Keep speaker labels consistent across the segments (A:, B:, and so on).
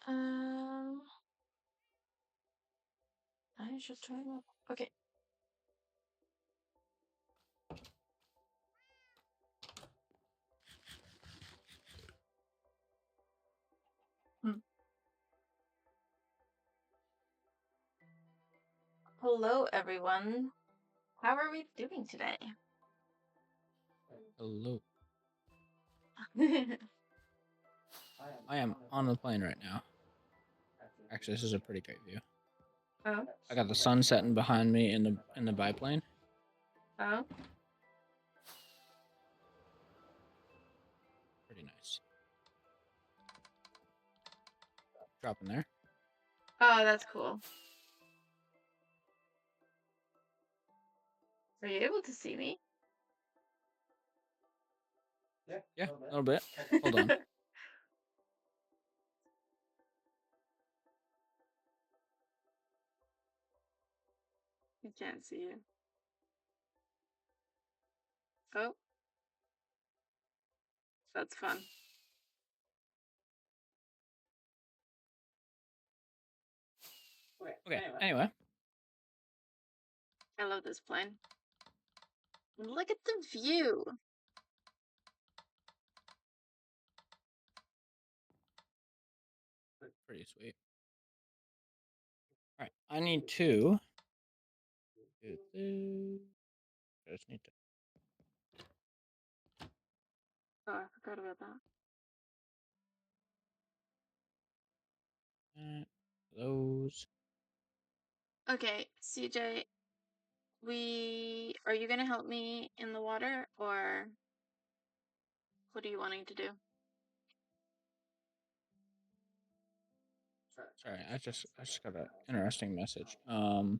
A: Um, I should try that. Okay. Hello, everyone. How are we doing today?
B: Hello. I am on the plane right now. Actually, this is a pretty great view.
A: Oh.
B: I got the sun setting behind me in the biplane.
A: Oh.
B: Pretty nice. Dropping there.
A: Oh, that's cool. Are you able to see me?
B: Yeah, a little bit. Hold on.
A: I can't see you. Oh. That's fun.
B: Okay, anyway.
A: I love this plane. Look at the view.
B: Pretty sweet. Alright, I need to do this. I just need to.
A: Oh, I forgot about that.
B: Those.
A: Okay, CJ, are you gonna help me in the water, or what are you wanting to do?
B: Sorry, I just got an interesting message.
A: Oh?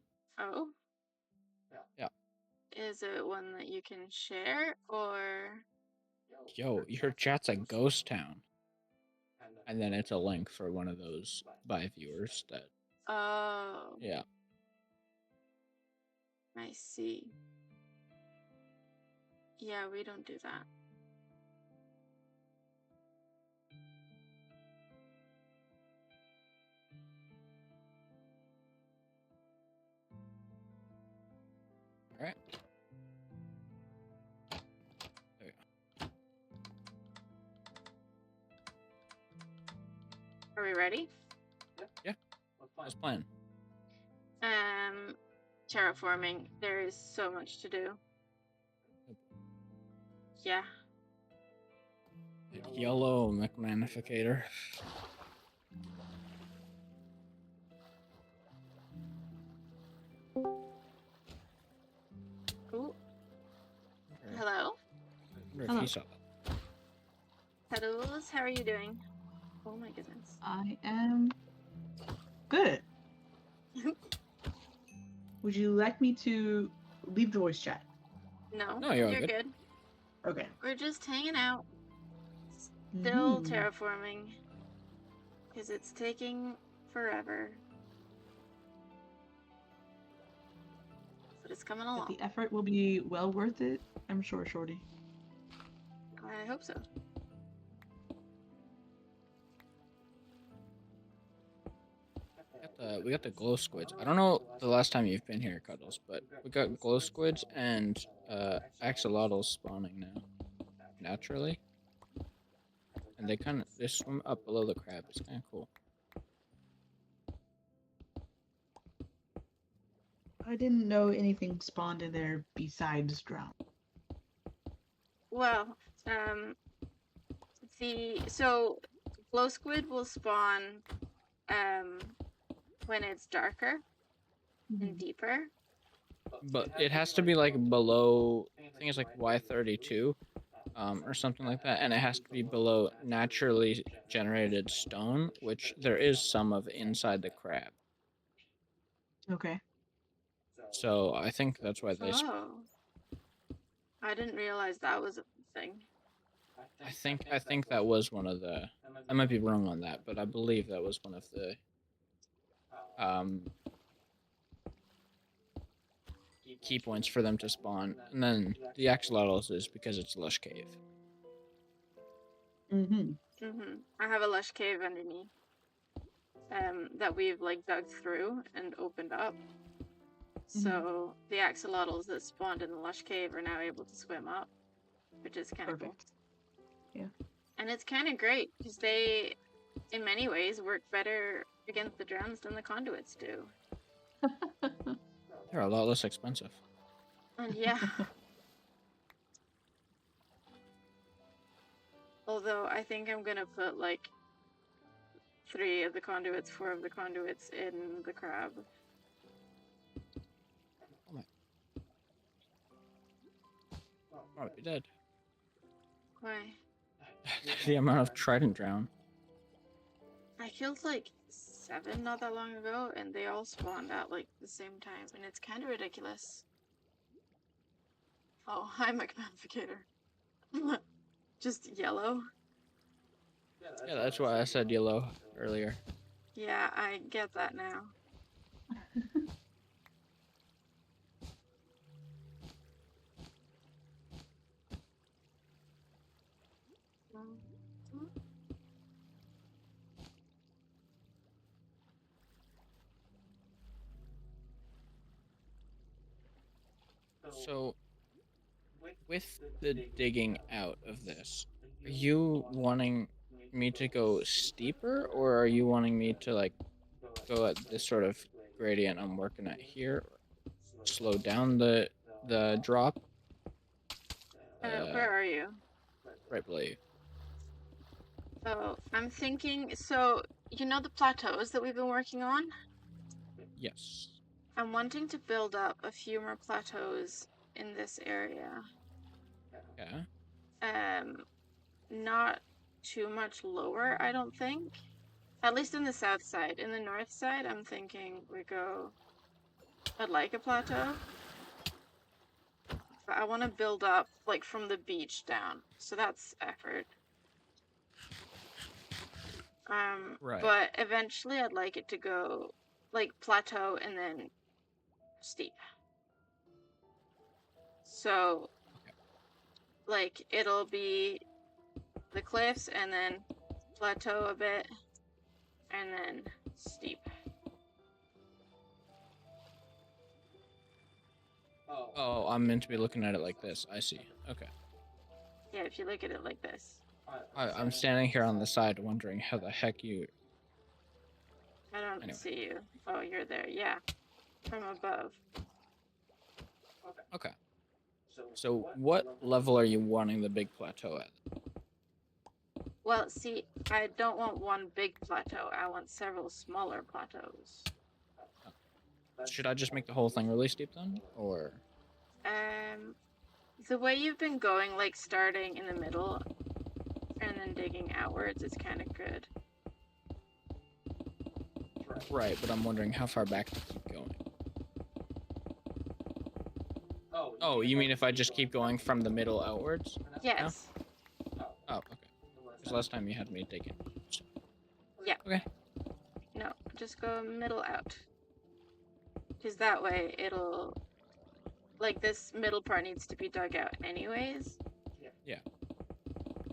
B: Yeah.
A: Is it one that you can share, or?
B: Yo, your chat's a ghost town. And then it's a link for one of those by viewers that.
A: Oh.
B: Yeah.
A: I see. Yeah, we don't do that.
B: All right. There we go.
A: Are we ready?
B: Yeah. Let's plan.
A: Terraforming. There is so much to do. Yeah.
B: Yellow McManificator.
A: Ooh. Hello?
B: Hello. If he saw that.
A: Hello, how are you doing? Oh my goodness.
C: I am good. Would you like me to leave the voice chat?
A: No,
B: you're
A: you're
B: good.
A: good.
C: Okay.
A: We're just hanging out. Still terraforming. Because it's taking forever. But it's coming along.
C: But the effort will be well worth it, I'm sure, Shorty.
A: I hope so.
B: We got the glow squids. I don't know the last time you've been here, Cuddles, but we got glow squids and axolotls spawning now naturally, and they swim up below the crab. It's kind of cool.
C: I didn't know anything spawned in there besides drown.
A: Well, so glow squid will spawn when it's darker and deeper.
B: But it has to be like below. I think it's like Y32, or something like that, and it has to be below naturally generated stone, which there is some of inside the crab.
C: Okay.
B: So I think that's why they.
A: Oh. I didn't realize that was a thing.
B: I think that was one of the. I might be wrong on that, but I believe that was one of the key points for them to spawn. And then the axolotls is because it's lush cave.
A: I have a lush cave underneath. that we've like dug through and opened up. So the axolotls that spawned in the lush cave are now able to swim up, which is kind of cool.
C: Perfect. Yeah.
A: And it's kind of great because they, in many ways, work better against the drowns than the conduits do.
B: They're a lot less expensive.
A: And yeah. Although I think I'm gonna put like 3 of the conduits, 4 of the conduits in the crab.
B: Might be dead.
A: Why?
B: The amount of trident drown.
A: I killed like 7 not that long ago, and they all spawned at like the same time, and it's kind of ridiculous. Oh, hi, magnificator. Just yellow.
B: Yeah, that's why I said yellow earlier.
A: Yeah, I get that now.
B: So, with the digging out of this, are you wanting me to go steeper, or are you wanting me to like go at this sort of gradient I'm working at here, slow down the drop?
A: Where are you?
B: Right below you.
A: So I'm thinking. So you know the plateaus that we've been working on?
B: Yes.
A: I'm wanting to build up a few more plateaus in this area.
B: Yeah.
A: Not too much lower, I don't think. At least in the south side. In the north side, I'm thinking we go. I'd like a plateau. But I want to build up like from the beach down. So that's effort.
B: Right.
A: But eventually I'd like it to go like plateau and then steep. So like it'll be the cliffs and then plateau a bit and then steep.
B: Oh, I'm meant to be looking at it like this. I see. Okay.
A: Yeah, if you look at it like this.
B: I'm standing here on the side wondering how the heck you...
A: I don't
B: Anyway.
A: see you. Oh, you're there. Yeah. From above.
B: Okay. So what level are you wanting the big plateau at?
A: Well, see, I don't want one big plateau. I want several smaller plateaus.
B: Should I just make the whole thing really steep then? Or...
A: The way you've been going, like starting in the middle and then digging outwards, is kind of good.
B: Right, but I'm wondering how far back to keep going. Oh, you mean if I just keep going from the middle outwards?
A: Yes.
B: No? Oh, okay. Because last time you had me dig it.
A: Yeah.
B: Okay.
A: No, just go middle out. Because that way it'll... Like, this middle part needs to be dug out anyways.
B: Yeah.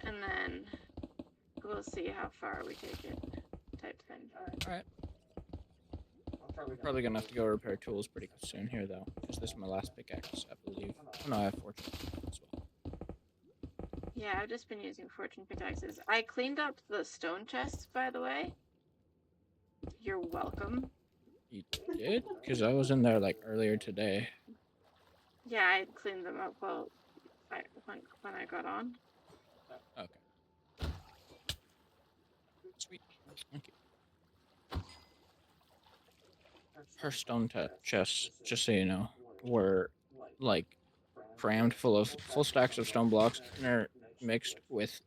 A: And then we'll see how far we take it, type thing.
B: Alright. I'm probably gonna have to go repair tools pretty soon here, though. Because this is my last pickaxe, I believe. Oh no, I have fortune as well.
A: Yeah, I've just been using fortune pickaxes. I cleaned up the stone chests, by the way. You're welcome.
B: You did? Because I was in there, like, earlier today.
A: Yeah, I cleaned them up when I got on.
B: Okay. Sweet. Thank you. Her stone chests, just so you know, were, like, crammed full stacks of stone blocks, and they're mixed with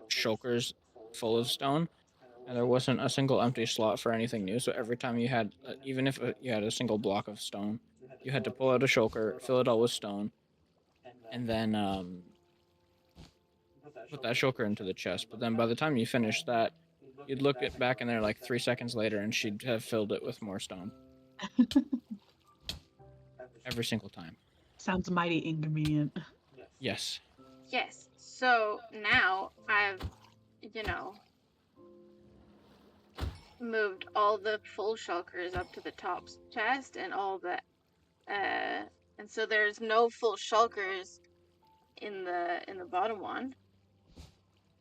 B: shulkers full of stone, and there wasn't a single empty slot for anything new. So every time you had, even if you had a single block of stone, you had to pull out a shulker, fill it all with stone, and then put that shulker into the chest. But then by the time you finished that, you'd look it back in there like 3 seconds later, and she'd have filled it with more stone. Every single time.
C: Sounds mighty inconvenient.
B: Yes.
A: Yes. So now I've, moved all the full shulkers up to the top chest and all the and so there's no full shulkers in the bottom one.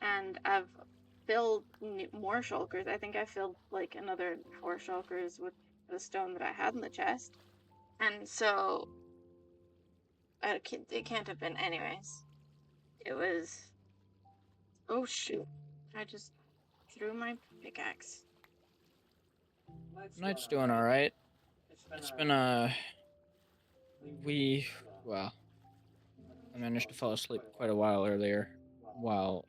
A: And I've filled more shulkers. I think I filled like another 4 shulkers with the stone that I had in the chest. And so it can't have been anyways. It was, oh shoot, I just threw my pickaxe.
B: Night's doing all right. It's been well, I managed to fall asleep quite a while earlier while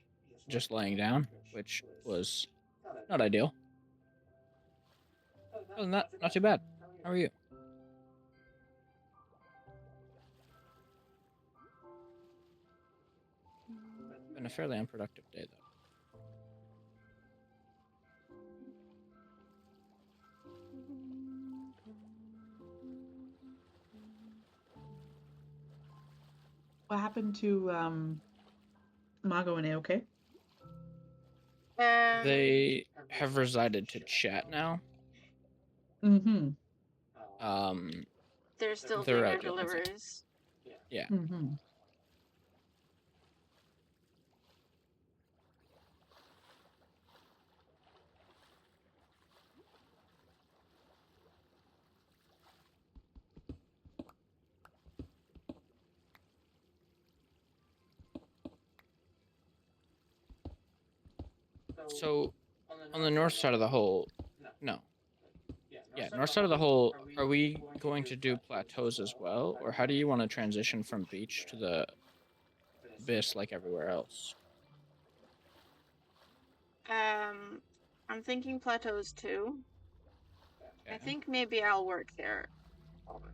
B: just laying down, which was not ideal. Other than that, not too bad. How are you? Been a fairly unproductive day, though.
C: What happened to Mago and A-OK?
B: They have resided to chat now.
C: Mm-hmm.
A: They're still
B: they're
A: doing
B: out
A: their
B: doing things.
A: deliveries.
B: Yeah.
C: Mm-hmm.
B: So, on the north side of the hole, no. Yeah, north side of the hole, are we going to do plateaus as well? Or how do you want to transition from beach to the abyss like everywhere else?
A: I'm thinking plateaus too. I
B: Okay.
A: think maybe I'll work there.
B: Okay.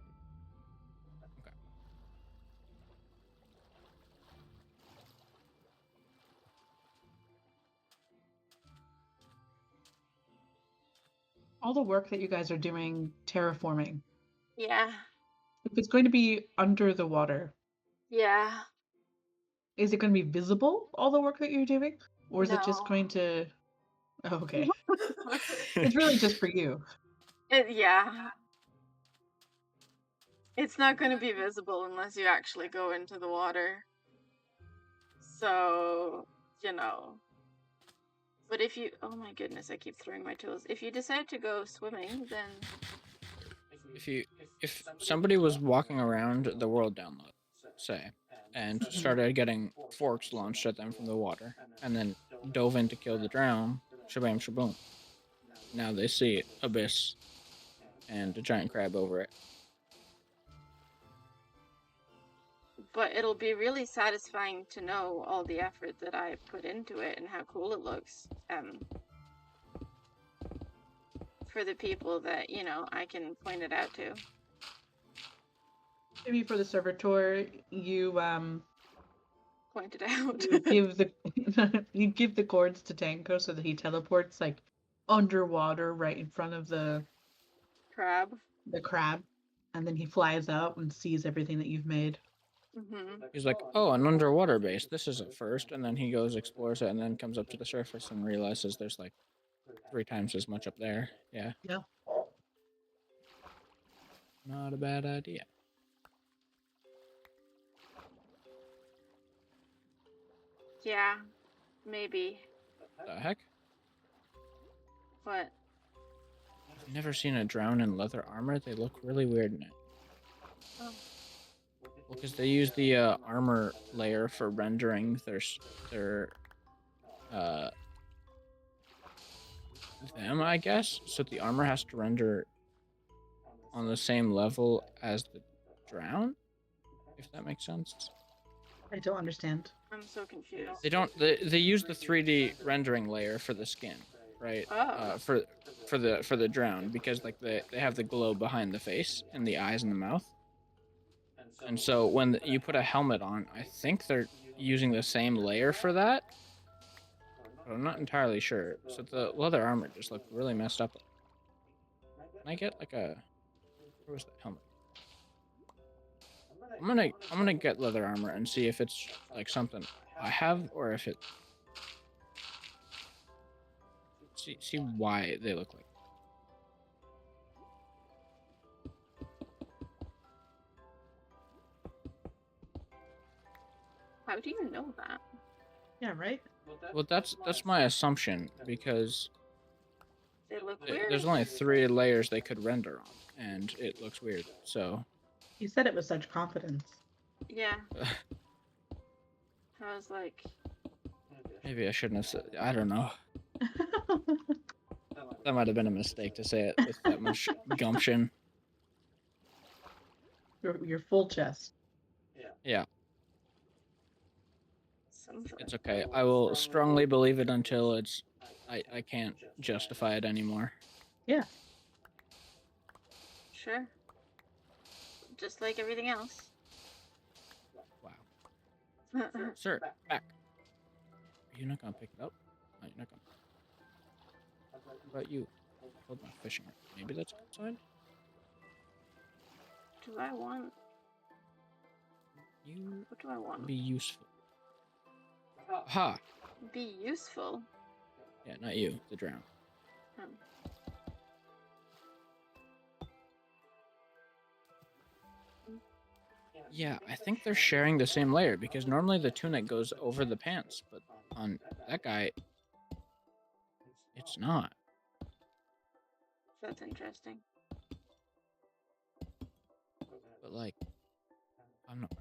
C: All the work that you guys are doing terraforming,
A: Yeah.
C: if it's going to be under the water,
A: Yeah.
C: is it going to be visible, all the work that you're doing? Or is it just
A: No.
C: going to... Oh, okay. It's really just for you.
A: Yeah. It's not going to be visible unless you actually go into the water. So, you know. But if you, oh my goodness, I keep throwing my tools. If you decide to go swimming, then
B: If somebody was walking around the world download, say, and started getting forks launched at them from the water, and then dove in to kill the drown, shabam shaboom. Now they see abyss and a giant crab over it.
A: but it'll be really satisfying to know all the effort that I put into it and how cool it looks. For the people that, you know, I can point it out to.
C: Maybe for the server tour, you
A: Point it out.
C: you give the you give the cords to Tanko so that he teleports like underwater right in front of the
A: Crab.
C: crab, and then he flies out and sees everything that you've made.
A: Mm-hmm.
B: He's like, oh, an underwater base. This is a first. And then he goes, explores it, and then comes up to the surface and realizes there's like 3 times as much up there. Yeah.
C: Yeah.
B: Not a bad idea.
A: Yeah, maybe.
B: The heck?
A: But
B: I've never seen a drown in leather armor. They look really weird in it.
A: oh.
B: Well, because they use the armor layer for rendering their them, I guess. So the armor has to render on the same level as the drown, if that makes sense.
C: I don't understand.
A: I'm so confused.
B: They don't. They use the 3D rendering layer for the skin, right?
A: Oh.
B: For the drown, because like they have the glow behind the face and the eyes and the mouth. And so when you put a helmet on, I think they're using the same layer for that. But I'm not entirely sure. So the leather armor just looked really messed up. Can I get like a... Where was the helmet? I'm gonna get leather armor and see if it's like something I have or if it... See why they look like
A: How do you know that?
C: Yeah, right?
B: Well, that's my assumption because
A: They look weird.
B: there's only 3 layers they could render on, and it looks weird. So
C: You said it with such confidence.
A: Yeah. I was like,
B: maybe I shouldn't have said. I don't know. That might have been a mistake to say it with that much gumption.
C: your full chest.
B: Yeah,
A: something.
B: it's okay. I will strongly believe it until it's. I can't justify it anymore.
C: Yeah.
A: Sure. Just like everything else.
B: Wow. Sir, back. Are you not gonna pick it up? No, you're not gonna. What about you? Hold my fishing rod. Maybe that's outside?
A: Do I want?
B: You
A: What do I want?
B: be useful. Ha!
A: Be useful.
B: Yeah, not you. The drown.
A: Um,
B: Yeah, I think they're sharing the same layer because normally the tunic goes over the pants, but on that guy, it's not.
A: That's interesting.
B: But like, I'm not.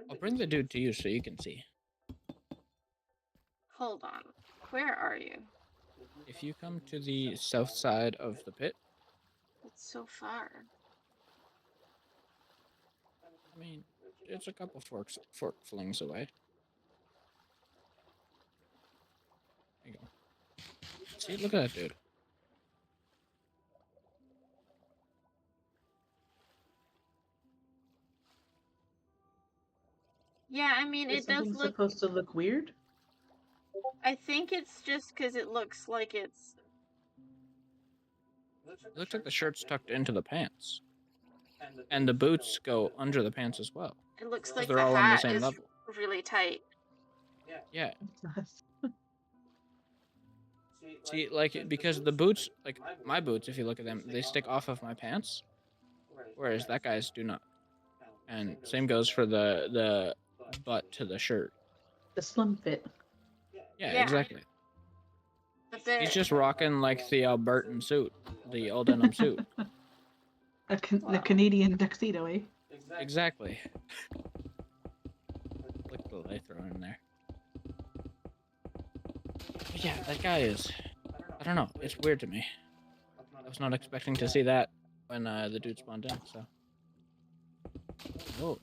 B: I'll bring the dude to you so you can see.
A: Hold on. Where are you?
B: If you come to the south side of the pit,
A: It's so far.
B: I mean, it's a couple fork flings away. There you go. See, look at that dude.
A: Yeah, I mean,
C: Is
A: it does
C: something
A: look.
C: supposed to look weird?
A: I think it's just because it looks like it's.
B: It looks like the shirt's tucked into the pants, and the boots go under the pants as well.
A: It looks
B: 'Cause
A: like
B: they're
A: the
B: all on the
A: hat
B: same
A: is
B: level.
A: really tight.
B: Yeah.
C: It does.
B: See, like, because the boots, like my boots, if you look at them, they stick off of my pants, whereas that guy's do not. And same goes for the butt to the shirt.
C: The slim fit.
B: Yeah,
A: Yeah.
B: exactly.
A: But the
B: He's just rocking like the Albertan suit, the all denim suit.
C: The Canadian tuxedo, eh?
B: Exactly. Look at the light thrown in there. But yeah, that guy is. I don't know. It's weird to me. I was not expecting to see that when the dude spawned in. So. Oh.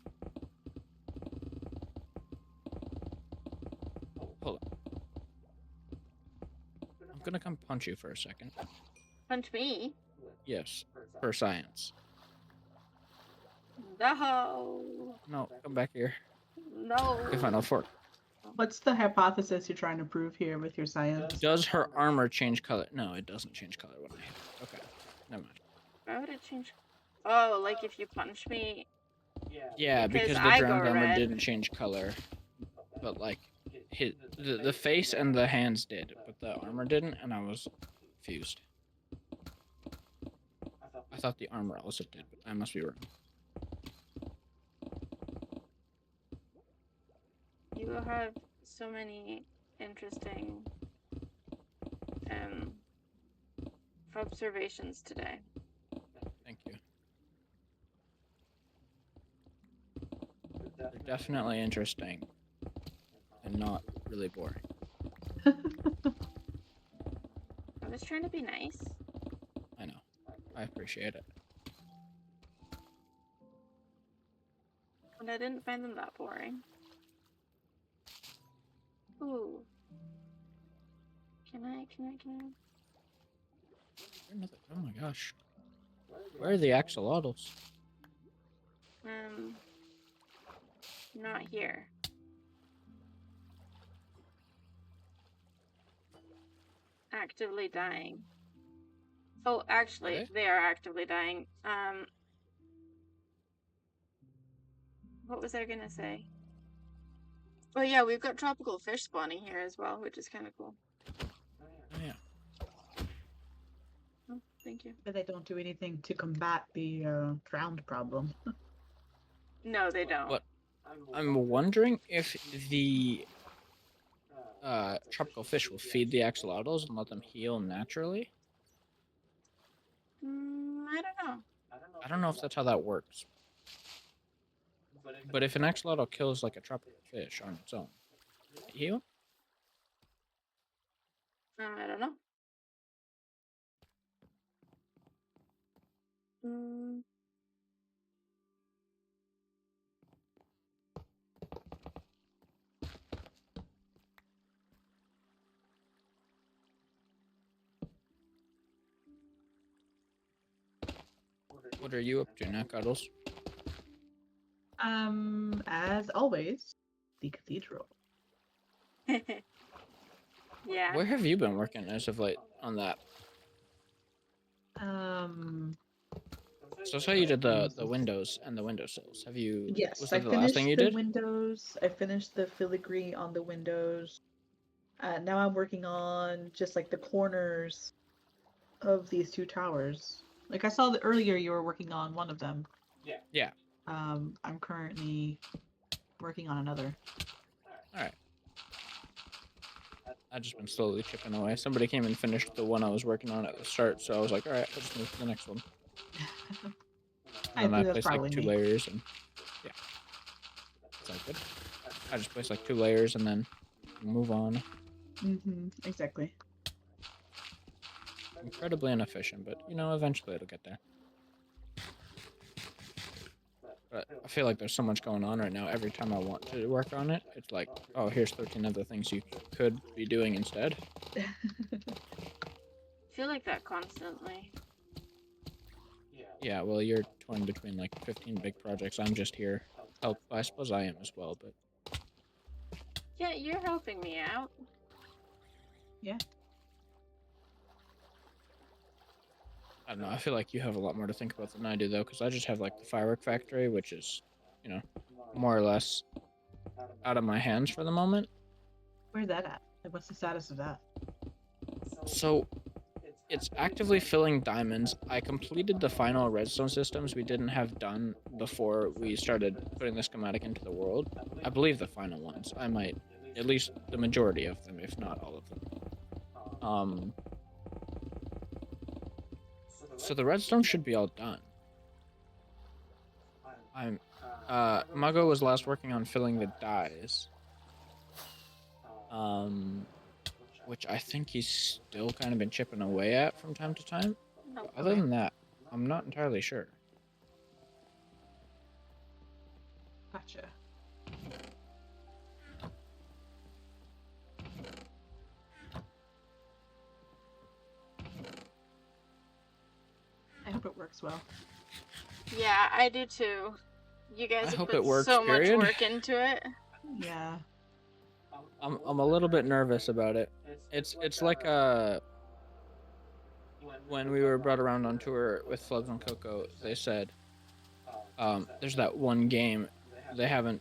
B: Hold on. I'm gonna come punch you for a second.
A: punch me.
B: Yes, for science.
A: No.
B: No, come back here.
A: No.
B: Okay, fine. I'll fork.
C: What's the hypothesis you're trying to prove here with your science?
B: Does her armor change color? No, it doesn't change color when I hit it. Okay, never mind.
A: Why would it change? Oh, like if you punch me.
B: Yeah, because the
A: I
B: drowned
A: go
B: armor
A: red.
B: didn't change color, but like, the face and the hands did, but the armor didn't, and I was confused. I thought the armor also did, but I must be wrong.
A: You have so many interesting observations today.
B: Thank you. They're definitely interesting and not really boring.
A: I was trying to be nice.
B: I know. I appreciate it.
A: And I didn't find them that boring. Ooh. Can I?
B: Another, oh my gosh. Where are the axolotls?
A: Not here. Actively dying. Oh, actually,
B: Okay.
A: they are actively dying. What was I gonna say? Oh yeah, we've got tropical fish spawning here as well, which is kind of cool.
B: Oh yeah.
A: Thank you.
C: But they don't do anything to combat the drowned problem.
A: No, they don't.
B: But I'm wondering if the tropical fish will feed the axolotls and let them heal naturally.
A: I don't know.
B: I don't know if that's how that works. But if an axolotl kills like a tropical fish on its own, does it heal?
A: I don't know. Mm,
B: What are you up to now, Cuddles?
C: As always, the cathedral.
A: yeah.
B: Where have you been working as of late on that? So I saw you did the windows and the windowsills. Have you?
C: Yes,
B: Was
C: I
B: that the last thing
C: finished
B: you
C: the
B: did?
C: windows. I finished the filigree on the windows. Now I'm working on just like the corners of these two towers. Like I saw that earlier you were working on one of them.
B: Yeah.
C: I'm currently working on another.
B: All right. I've just been slowly chipping away. Somebody came and finished the one I was working on at the start, so I was like, all right, I'll just move to the next one.
C: I
B: And then
C: think
B: I
C: that's
B: placed like
C: probably
B: 2
C: me.
B: layers, and yeah, it's all good. I just placed like 2 layers and then move on.
C: Exactly.
B: Incredibly inefficient, but you know, eventually it'll get there. But I feel like there's so much going on right now. Every time I want to work on it, it's like, oh, here's 13 other things you could be doing instead.
A: I feel like that constantly.
B: Yeah, well, you're torn between like 15 big projects. I'm just here. Help. I suppose I am as well, but
A: Yeah, you're helping me out.
C: Yeah.
B: I don't know. I feel like you have a lot more to think about than I do, though, because I just have like the firework factory, which is, you know, more or less out of my hands for the moment.
C: Where's that at? Like, what's the status of that?
B: So it's actively filling diamonds. I completed the final redstone systems we didn't have done before we started putting the schematic into the world. I believe the final ones. I might, at least the majority of them, if not all of them. So the redstone should be all done. Mago was last working on filling the dyes. Which I think he's still kind of been chipping away at from time to time.
A: Oh,
B: But other than that, I'm not entirely sure.
C: Gotcha. I hope it works well.
A: yeah, I do too. You guys
B: I
A: have
B: hope
A: put
B: it works,
A: so much
B: period.
A: work into it.
C: Yeah.
B: I'm a little bit nervous about it. It's like when we were brought around on tour with Flubs and Coco, they said there's that one game they haven't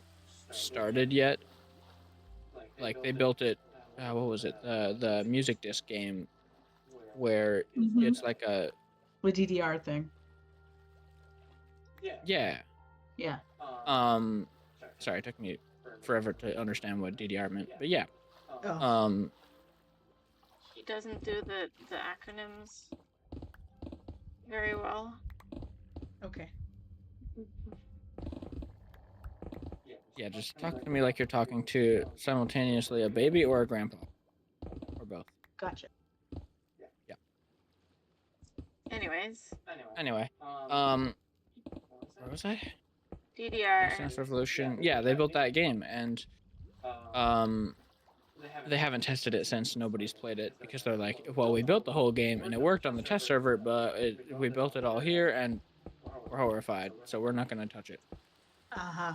B: started yet. Like they built it. What was it? The music disc game, where it's like a
C: The DDR thing.
B: yeah.
C: Yeah.
B: Sorry, it took me forever to understand what DDR meant, but yeah.
C: Oh.
A: He doesn't do the acronyms very well.
C: Okay.
B: Yeah, just talk to me like you're talking to simultaneously a baby or a grandpa, or both.
C: Gotcha.
B: Yeah.
A: Anyways,
B: Anyway, where was I?
A: DDR.
B: Dance Revolution. Yeah, they built that game, and they haven't tested it since. Nobody's played it because they're like, well, we built the whole game and it worked on the test server, but we built it all here and we're horrified, so we're not going to touch it.
C: Uh-huh.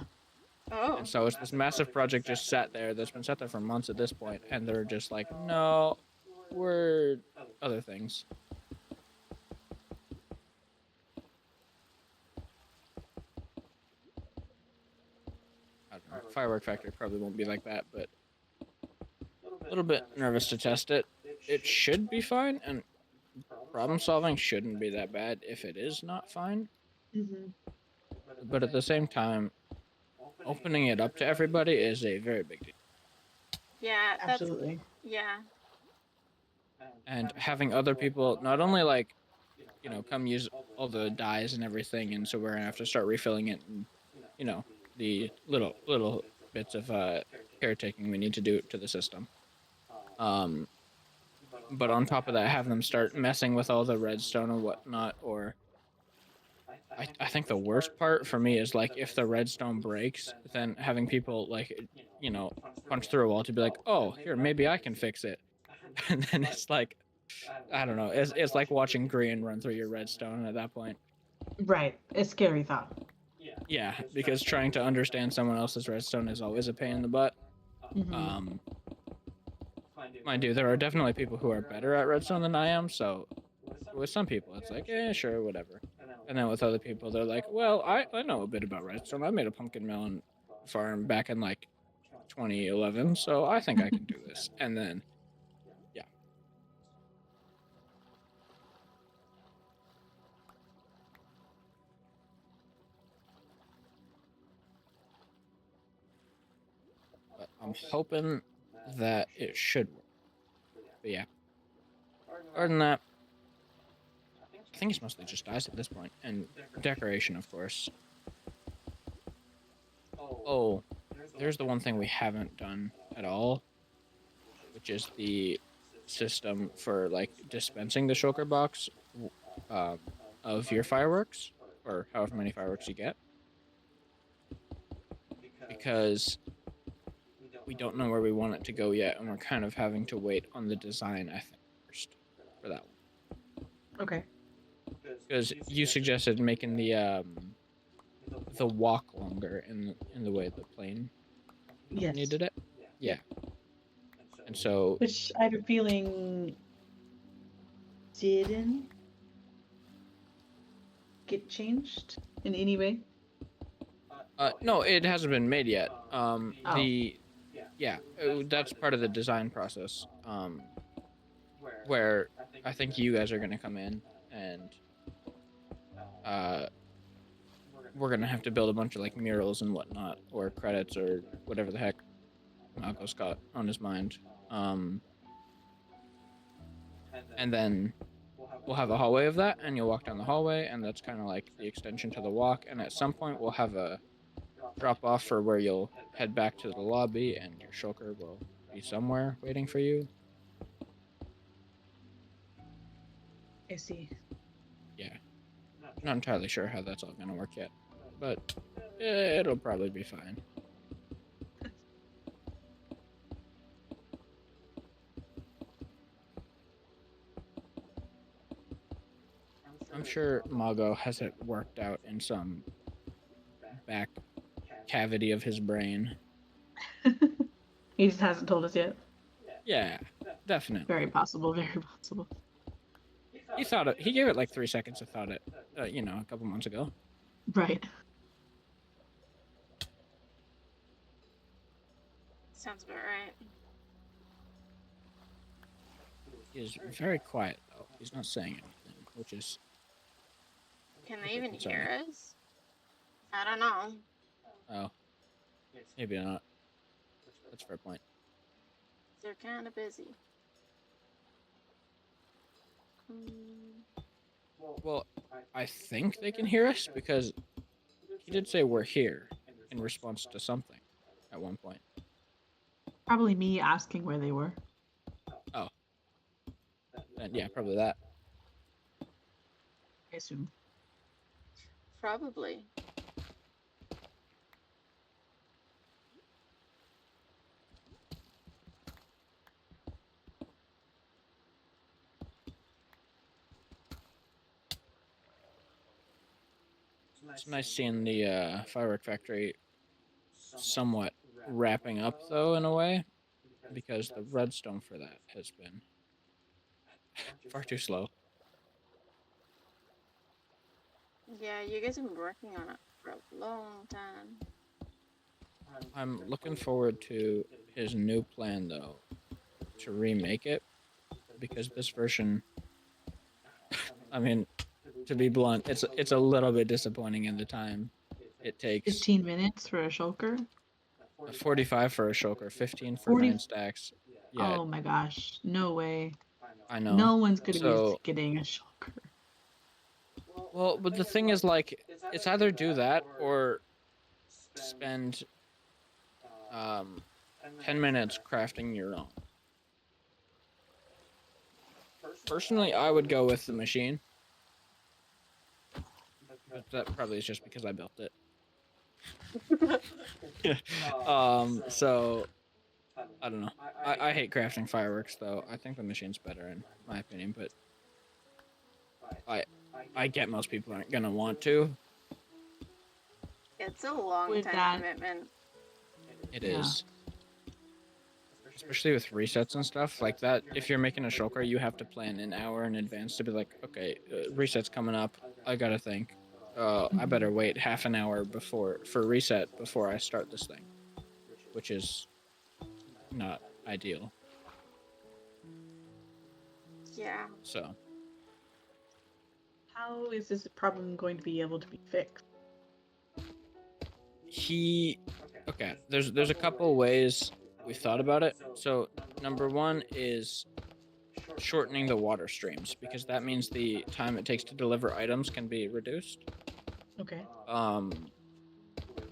A: Oh.
B: And so it's this massive project just sat there that's been sat there for months at this point, and they're just like, no, we're other things. I don't know. Firework Factory probably won't be like that, but a little bit nervous to test it. It should be fine, and problem solving shouldn't be that bad if it is not fine.
C: Mm-hmm.
B: But at the same time, opening it up to everybody is a very big deal.
A: Yeah, that's
C: Absolutely.
A: yeah.
B: And having other people not only like, come use all the dyes and everything, and so we're gonna have to start refilling it, and the little bits of caretaking we need to do to the system. Um, but on top of that, have them start messing with all the redstone and whatnot, or I think the worst part for me is like if the redstone breaks, then having people like punch through a wall to be like, oh, here, maybe I can fix it, and then it's like, I don't know, it's like watching green run through your redstone at that point.
C: Right. A scary thought.
B: Yeah, because trying to understand someone else's redstone is always a pain in the butt.
C: Mm-hmm.
B: Mind you, there are definitely people who are better at redstone than I am, so with some people it's like, sure, whatever. And then with other people, they're like, well, I know a bit about redstone. I made a pumpkin melon farm back in like 2011, so I think I can do this. And then, yeah. But I'm hoping that it should work. But yeah. Other than that, I think it's mostly just dice at this point, and decoration, of course. Oh, there's the one thing we haven't done at all, which is the system for like dispensing the shulker box um, of your fireworks, or however many fireworks you get, because we don't know where we want it to go yet, and we're kind of having to wait on the design, I think, first for that one.
C: Okay.
B: Because you suggested making the walk longer in the way the plane
C: Yes.
B: needed it. Yeah. And so
C: Which I have a feeling didn't get changed in any way.
B: no, it hasn't been made yet.
C: Oh.
B: That's part of the design process. Where I think you guys are gonna come in, and we're gonna have to build a bunch of like murals and whatnot, or credits, or whatever the heck Malco's got on his mind. And then we'll have a hallway of that, and you'll walk down the hallway, and that's kind of like the extension to the walk. And at some point, we'll have a drop off for where you'll head back to the lobby, and your shulker will be somewhere waiting for you.
C: I see.
B: Yeah, not entirely sure how that's all gonna work yet, but it'll probably be fine. I'm sure Mago has it worked out in some back cavity of his brain.
C: He just hasn't told us yet.
B: Yeah, definitely.
C: Very possible. Very possible.
B: He thought it. He gave it like 3 seconds of thought it. A couple months ago.
C: Right.
A: Sounds about right.
B: He's very quiet though. He's not saying anything, which is.
A: Can they even hear us? I don't know.
B: Oh, maybe not. That's a fair point.
A: They're kind of busy.
B: Well, I think they can hear us because he did say we're here in response to something at one point.
C: Probably me asking where they were.
B: Oh. And yeah, probably that.
C: I assume.
A: Probably.
B: It's nice seeing the firework factory somewhat wrapping up, though, in a way, because the redstone for that has been far too slow.
A: Yeah, you guys have been working on it for a long time.
B: I'm looking forward to his new plan, though, to remake it, because this version I mean, to be blunt, it's a little bit disappointing in the time it takes.
C: 15 minutes for a shulker?
B: 45 for a shulker, 15 for
C: 40.
B: 9 stacks. Yeah,
C: Oh my gosh. No way.
B: I know.
C: No one's gonna be
B: So,
C: getting a shulker.
B: well, but the thing is, like, it's either do that or spend um 10 minutes crafting your own. Personally, I would go with the machine, but that probably is just because I built it. So I don't know. I hate crafting fireworks though. I think the machine's better in my opinion, but I I get most people aren't gonna want to.
A: It's a long
C: With
A: time
C: that,
A: commitment.
B: It
C: yeah.
B: is. Especially with resets and stuff like that. If you're making a shulker, you have to plan an hour in advance to be like, okay, reset's coming up. I gotta think. I better wait half an hour before for reset before I start this thing, which is not ideal.
A: Yeah.
B: So
C: How is this problem going to be able to be fixed?
B: he, okay. There's a couple ways we thought about it. So number one is shortening the water streams because that means the time it takes to deliver items can be reduced.
C: Okay.
B: Um,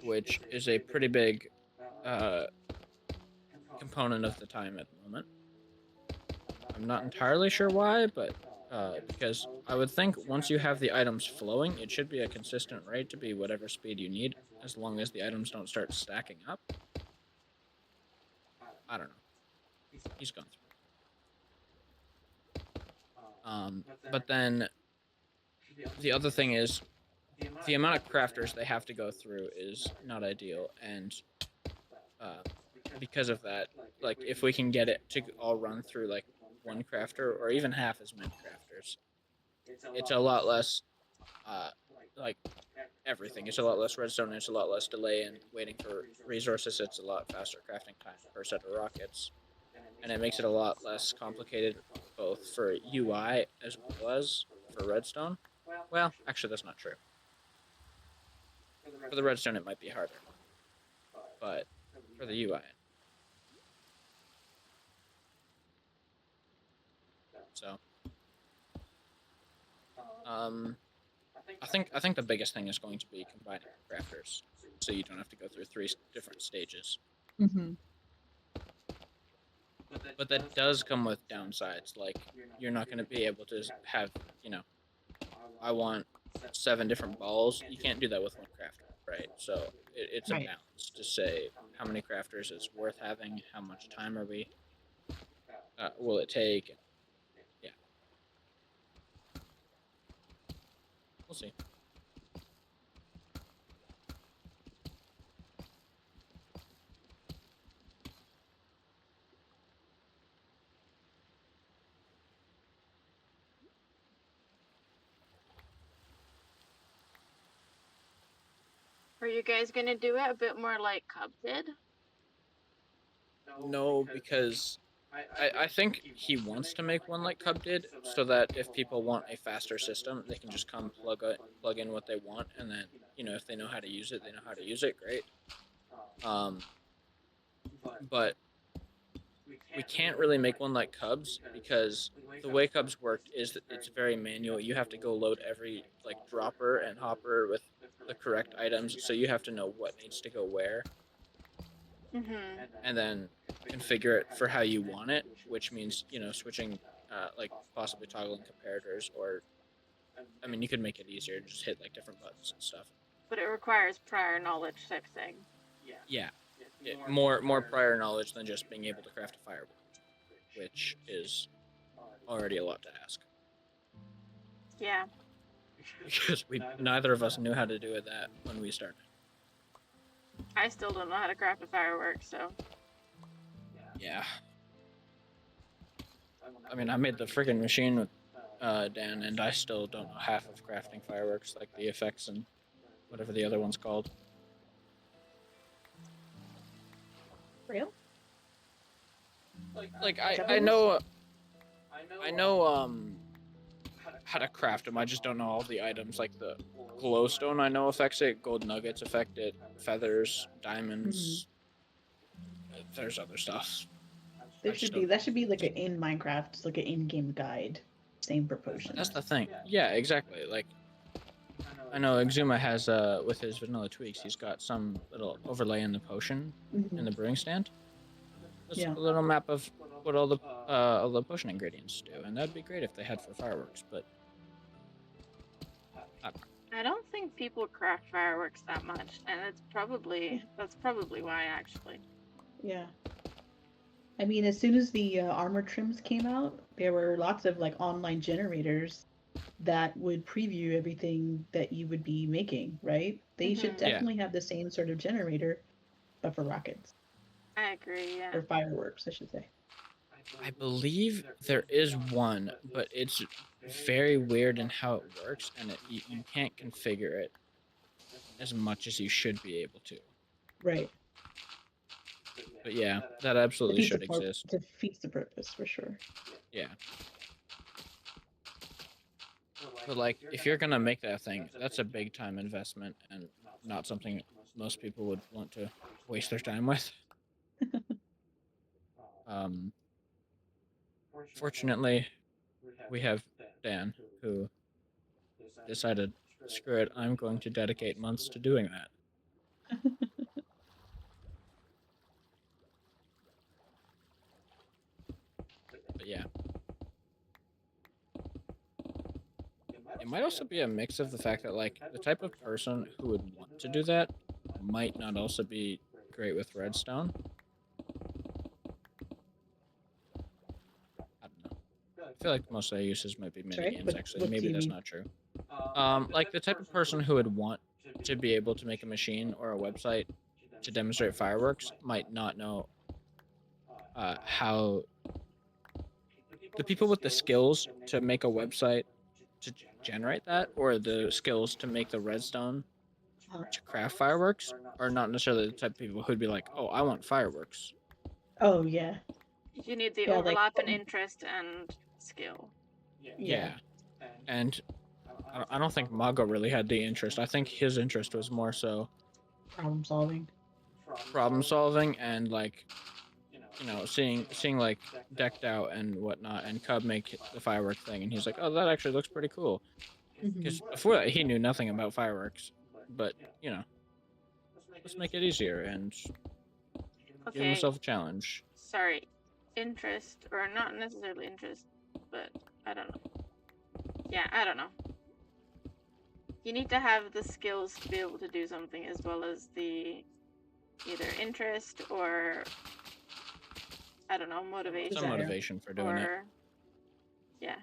B: which is a pretty big uh, component of the time at the moment. I'm not entirely sure why, but because I would think once you have the items flowing, it should be a consistent rate to be whatever speed you need, as long as the items don't start stacking up. I don't know. He's gone through. But then the other thing is the amount of crafters they have to go through is not ideal, and uh, because of that, like if we can get it to all run through like one crafter or even half as many crafters, it's a lot less uh, like everything. It's a lot less redstone. It's a lot less delay in waiting for resources. It's a lot faster crafting time per set of rockets, and it makes it a lot less complicated both for UI as well as for redstone. Well, actually, that's not true. For the redstone, it might be harder, but for the UI. So, um, I think the biggest thing is going to be combining crafters, so you don't have to go through three different stages.
C: Mm-hmm.
B: But that does come with downsides, like you're not going to be able to have, you know, I want 7 different balls. You can't do that with one crafter, right? So it's a
C: Right.
B: balance to say how many crafters is worth having, how much time are we, will it take? Yeah, we'll see.
A: Are you guys gonna do it a bit more like Cub did?
B: No, because I think he wants to make one like Cub did, so that if people want a faster system, they can just come plug in what they want, and then if they know how to use it, they know how to use it. Great. Um, but we can't really make one like Cubs because the way Cubs worked is that it's very manual. You have to go load every like dropper and hopper with the correct items, so you have to know what needs to go where,
A: Mm-hmm.
B: and then configure it for how you want it, which means switching, like possibly toggling comparators, or I mean you could make it easier and just hit like different buttons and stuff.
A: But it requires prior knowledge type thing.
B: Yeah, more prior knowledge than just being able to craft a firework, which is already a lot to ask.
A: Yeah.
B: Because neither of us knew how to do that when we started.
A: I still don't know how to craft a firework, so.
B: Yeah. I mean, I made the friggin' machine with Dan, and I still don't know half of crafting fireworks, like the effects and whatever the other one's called.
C: Real?
B: Like I know how to craft them. I just don't know all the items. Like the glowstone, I know affects it. Gold nuggets affect it. Feathers, diamonds. There's other stuff. I
C: There
B: just
C: should be
B: don't.
C: that should be like a in Minecraft, like an in-game guide, same for
B: That's the
C: potions.
B: thing. Yeah, exactly. Like I know Exuma has with his vanilla tweaks, he's got some little overlay in the potion in the brewing stand. Just
C: Yeah.
B: a little map of what all the potion ingredients do, and that'd be great if they had for fireworks. But I don't know.
A: I don't think people craft fireworks that much, and that's probably why actually.
C: Yeah. I mean, as soon as the armor trims came out, there were lots of like online generators that would preview everything that you would be making, right? They should
A: Mhm.
B: Yeah,
C: definitely have the same sort of generator, but for rockets
A: I agree. Yeah.
C: or fireworks, I should say.
B: I believe there is one, but it's very weird in how it works, and you can't configure it as much as you should be able to.
C: Right.
B: But yeah, that absolutely should exist.
C: Defeats the purpose for sure.
B: Yeah. But like, if you're gonna make that thing, that's a big time investment and not something most people would want to waste their time with. Um, Fortunately, we have Dan who decided, screw it, I'm going to dedicate months to doing that. But yeah, it might also be a mix of the fact that like the type of person who would want to do that might not also be great with redstone. I don't know. I feel like most of their uses might be mini
C: Sorry,
B: games. Actually,
C: what do
B: maybe
C: you
B: that's
C: mean?
B: not true. Like the type of person who would want to be able to make a machine or a website to demonstrate fireworks might not know how the people with the skills to make a website to generate that, or the skills to make the redstone
C: Huh.
B: to craft fireworks, are not necessarily the type of people who'd be like, "Oh, I want fireworks."
C: Oh yeah,
A: You need the
C: yeah, like
A: overlap in interest and skill.
C: yeah,
B: Yeah, and I don't think Mago really had the interest. I think his interest was more so
C: problem solving.
B: problem solving and like seeing like decked out and whatnot, and Cub make the firework thing, and he's like, "Oh, that actually looks pretty cool."
C: Hmm.
B: Because before that, he knew nothing about fireworks, but you know, let's make it easier and give
A: Okay,
B: himself a challenge.
A: sorry. Interest, or not necessarily interest, but I don't know. Yeah, I don't know. You need to have the skills to be able to do something as well as the either interest or I don't know, motivation
B: Some
C: Desire.
B: motivation for doing it.
A: or yeah,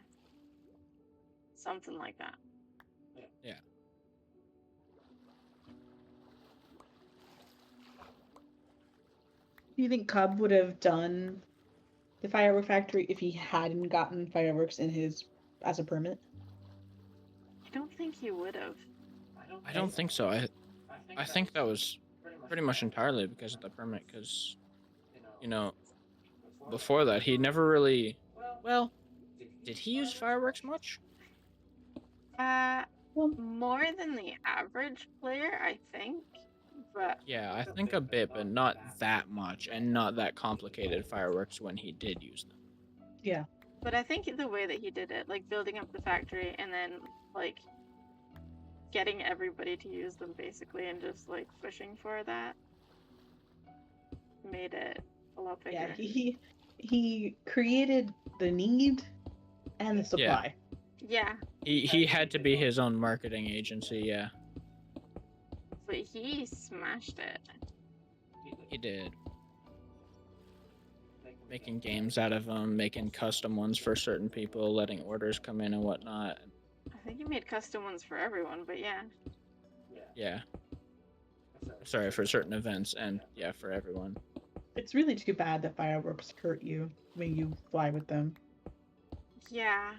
A: something like that.
B: Yeah.
C: Do you think Cub would have done the firework factory if he hadn't gotten fireworks in his as a permit?
A: I don't think he would have.
B: I don't think so. I think that was pretty much entirely because of the permit. Because you know, before that, he never really. Well, did he use fireworks much?
C: Well,
A: More than the average player, I think. But
B: Yeah, I think a bit, but not that much, and not that complicated fireworks when he did use them.
C: yeah.
A: but I think the way that he did it, like building up the factory and then like getting everybody to use them basically and just like pushing for that made it a lot bigger.
C: Yeah, he created the need and the supply.
A: Yeah,
B: He had to be his own marketing agency. Yeah,
A: but he smashed it.
B: he did. Making games out of them, making custom ones for certain people, letting orders come in and whatnot.
A: I think he made custom ones for everyone, but yeah.
B: Yeah. Sorry, for certain events, and yeah, for everyone.
C: It's really too bad that fireworks hurt you when you fly with them.
A: Yeah.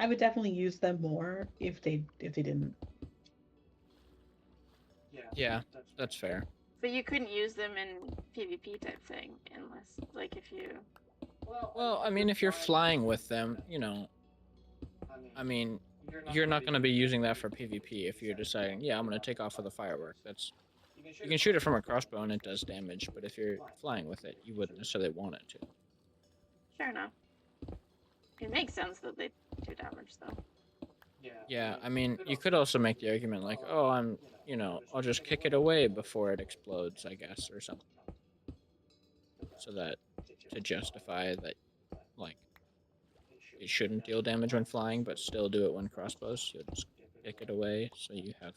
C: I would definitely use them more if they didn't.
B: Yeah, that's fair.
A: But you couldn't use them in PvP type thing unless, like, if you.
B: Well, I mean, if you're flying with them, you know, I mean, you're not going to be using that for PvP if you're deciding, yeah, I'm going to take off with a firework. You can shoot it from a crossbow and it does damage, but if you're flying with it, you wouldn't necessarily want it to.
A: Fair enough. It makes sense that they do damage, though.
B: Yeah, I mean, you could also make the argument like, oh, I'll just kick it away before it explodes, I guess, or something. So that to justify that, like, it shouldn't deal damage when flying, but still do it when crossbows. You'll just kick it away, so you have.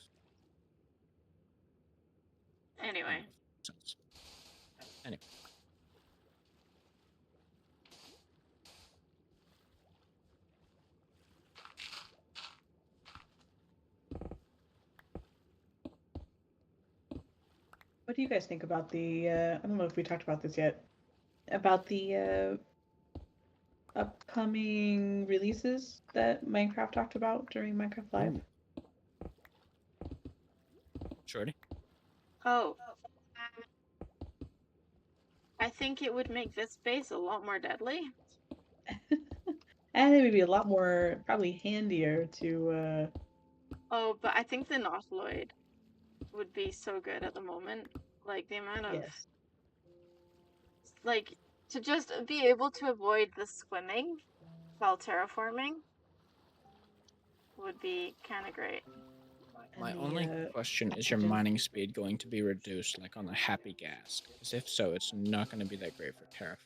B: I don't know
A: Anyway.
B: if it makes sense. Anyway.
C: What do you guys think about the? I don't know if we talked about this yet. About the upcoming releases that Minecraft talked about during Minecraft Live.
B: Ooh. Shorty?
A: Oh. I think it would make this base a lot more deadly.
C: And it would be a lot more, probably handier to.
A: Oh, but I think the Nautiloid would be so good at the moment. Like, the amount of...
C: Yes.
A: Like, to just be able to avoid the swimming while terraforming would be kind of great.
B: My
C: And
B: only question is your
C: oxygen.
B: mining speed going to be reduced, like on the happy gas? Because if so, it's not going to be that great for terraforming.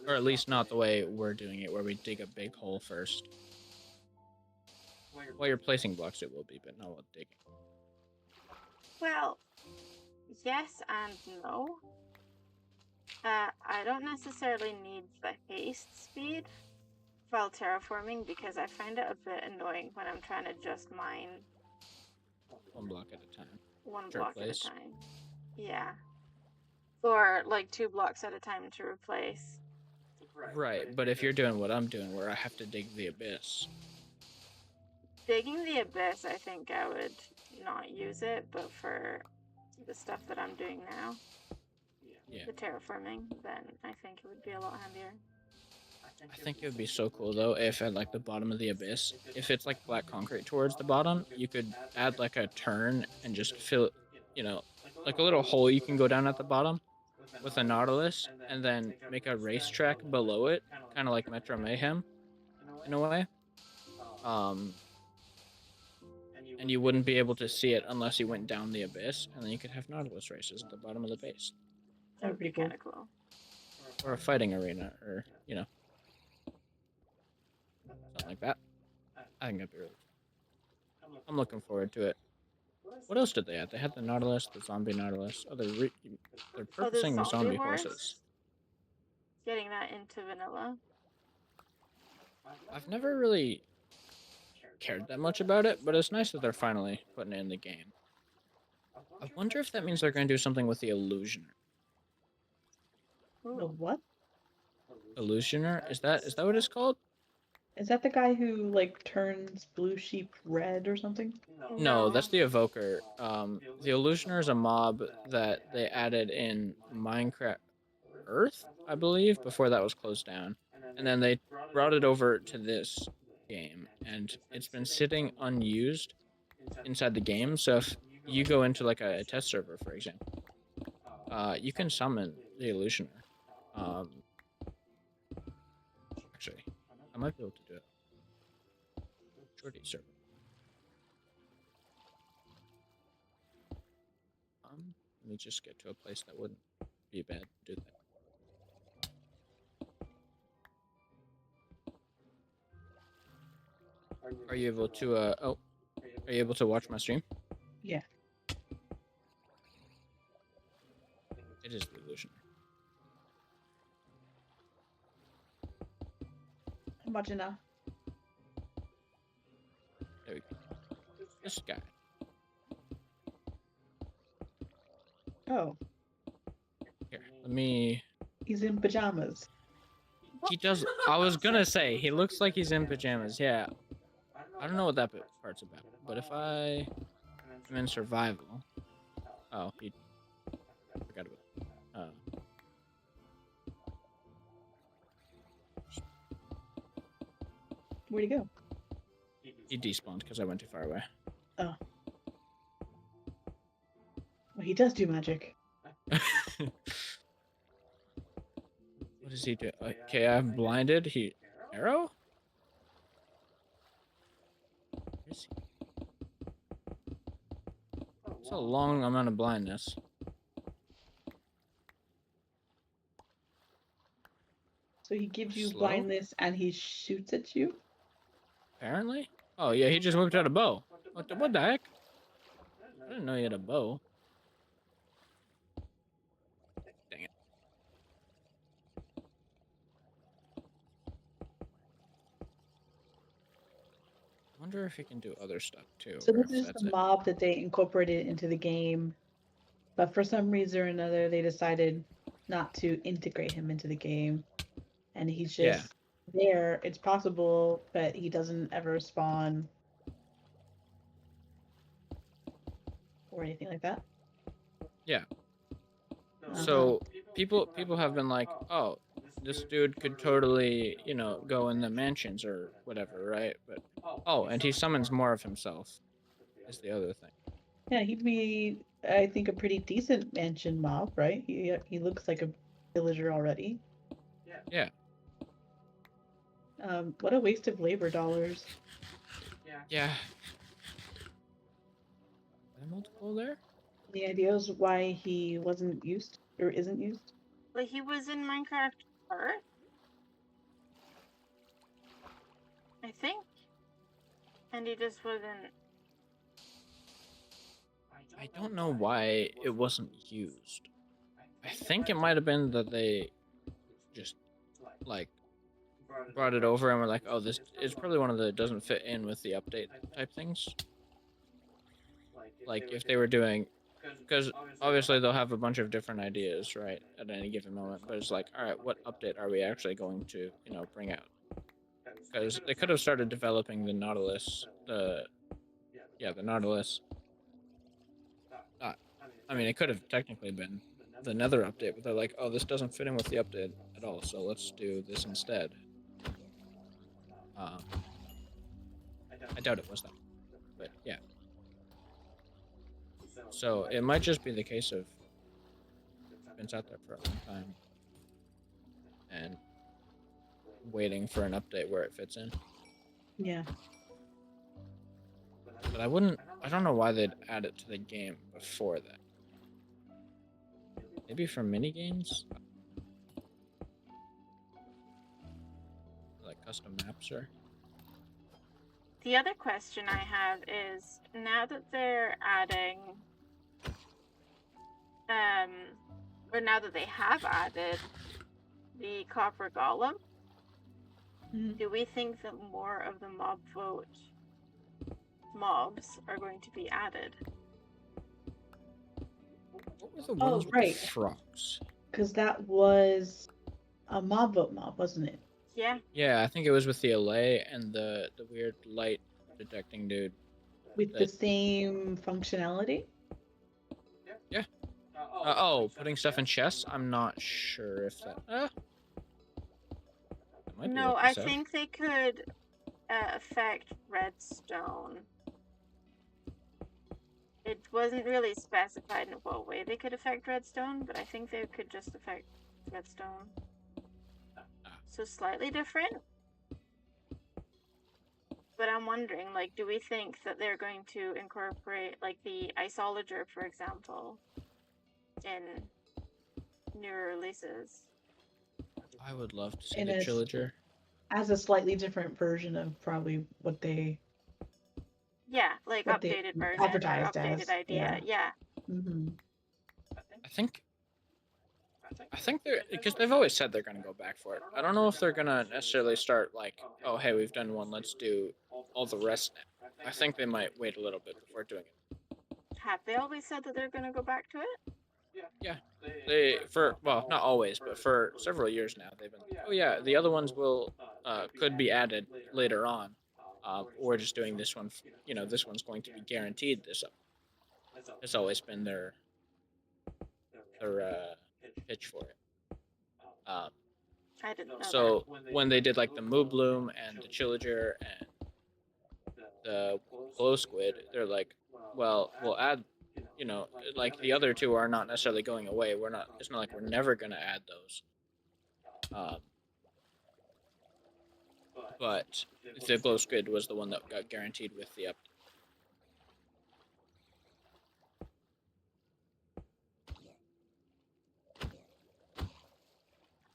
B: Or at least not the way we're doing it, where we dig a big hole first. While you're placing blocks, it will be, but not while digging.
A: Well, yes and no. I don't necessarily need the haste speed while terraforming because I find it a bit annoying when I'm trying to just mine
B: One block at a time.
A: one
B: To
A: block at a
B: replace.
A: time. Yeah. Or like 2 blocks at a time to replace.
B: Right, but if you're doing what I'm doing, where I have to dig the abyss.
A: Digging the abyss, I think I would not use it, but for the stuff that I'm doing now,
B: Yeah.
A: the terraforming, then I think it would be a lot handier.
B: I think it would be so cool though if at like the bottom of the abyss, if it's like black concrete towards the bottom, you could add like a turn and just fill, like a little hole you can go down at the bottom with a Nautilus and then make a racetrack below it, kind of like Metro Mayhem in a way. And you wouldn't be able to see it unless you went down the abyss, and then you could have Nautilus races at the bottom of the base.
A: That would be kind of cool.
B: Or a fighting arena, or, something like that. I think that'd be really cool. I'm looking forward to it. What else did they add? They had the Nautilus, the zombie Nautilus. Oh, they're purposing the zombie horses.
A: Getting that into vanilla.
B: I've never really cared that much about it, but it's nice that they're finally putting it in the game. I wonder if that means they're going to do something with the Illusioner.
C: The what?
B: Illusioner? Is that what it's called?
C: Is that the guy who like turns blue sheep red or something?
B: No, that's the Evoker. The Illusioner is a mob that they added in Minecraft Earth, I believe, before that was closed down. And then they brought it over to this game, and it's been sitting unused inside the game. So if you go into like a test server, for example, you can summon the Illusioner. Actually, I might be able to do it. Shorty server. Let me just get to a place that wouldn't be bad to do that. Are you able to are you able to watch my stream?
C: Yeah.
B: It is the Illusioner.
C: I'm watching now.
B: There we go. This guy.
C: Oh.
B: Here, let me.
C: He's in pajamas.
B: He does. I was gonna say he looks like he's in pajamas. Yeah. I don't know what that part's about, but if I am in survival. Oh, he. I forgot about.
C: Where'd he go?
B: He despawned because I went too far away.
C: Oh. Well, he does do magic.
B: What does he do? Okay, I'm blinded. He arrow? Where is he? It's a long amount of blindness.
C: So he gives you
B: Slow?
C: blindness and he shoots at you?
B: Apparently. Oh yeah, he just whipped out a bow. What the heck? I didn't know he had a bow. Dang it. I wonder if he can do other stuff too.
C: So
B: Or
C: this
B: if
C: is
B: that's
C: the
B: it.
C: mob that they incorporated into the game, but for some reason or another, they decided not to integrate him into the game, and he's just there. It's possible that he doesn't ever spawn or anything like that.
B: Yeah.
C: Uh-huh.
B: So people have been like, oh, this dude could totally, go in the mansions or whatever, right? But and he summons more of himself. Is the other thing.
C: Yeah, he'd be, I think, a pretty decent mansion mob, right? He looks like a villager already.
B: Yeah.
C: What a waste of labor dollars.
B: Yeah. Are there multiple there?
C: The idea is why he wasn't used or isn't used.
A: Like he was in Minecraft Earth, I think, and he just wasn't.
B: I don't know why it wasn't used. I think it might have been that they just like brought it over and were like, oh, this is probably one of the doesn't fit in with the update type things. Like if they were doing, because obviously they'll have a bunch of different ideas, right, at any given moment. But it's like, all right, what update are we actually going to, bring out? Because they could have started developing the Nautilus, the Nautilus. I mean, it could have technically been the Nether update, but they're like, oh, this doesn't fit in with the update at all, so let's do this instead. I doubt it was that, but yeah. So it might just be the case of it's been out there for a long time and waiting for an update where it fits in.
C: Yeah.
B: But I don't know why they'd add it to the game before that. Maybe for mini games? Like custom maps or?
A: The other question I have is, now that they're adding, or now that they have added the copper golem, do we think that more of the mobs are going to be added?
B: What were the ones with the frogs?
C: Because that was a mob vote mob, wasn't it?
A: Yeah.
B: Yeah, I think it was with the allay and the weird light detecting dude.
C: With the same functionality?
B: Yeah. Putting stuff in chests? I'm not sure if that...
A: No, I think they could affect redstone. It wasn't really specified in what way they could affect redstone, but I think they could just affect redstone. So slightly different. But I'm wondering, like, do we think that they're going to incorporate, like, the isolager, for example, in newer releases?
B: I would love to see the Chillager.
C: As a slightly different version of probably what they...
A: Yeah, like updated version or updated idea. Yeah.
C: Mm-hmm.
B: I think they're, because they've always said they're going to go back for it. I don't know if they're going to necessarily start like, oh, hey, we've done one, let's do all the rest now. I think they might wait a little bit before doing it.
A: Have they always said that they're going to go back to it?
B: Yeah. Not always, but for several years now, they've been, oh yeah, the other ones could be added later on. Or just doing this one, this one's going to be guaranteed this up. It's always been their pitch for it.
A: I didn't know
B: So when they did like the Moo Bloom and the Chillager and the Glow Squid, they're like, well, we'll add, like the other two are not necessarily going away. We're not. It's not like we're never gonna add those. Um, but the Glow Squid was the one that got guaranteed with the update.
A: I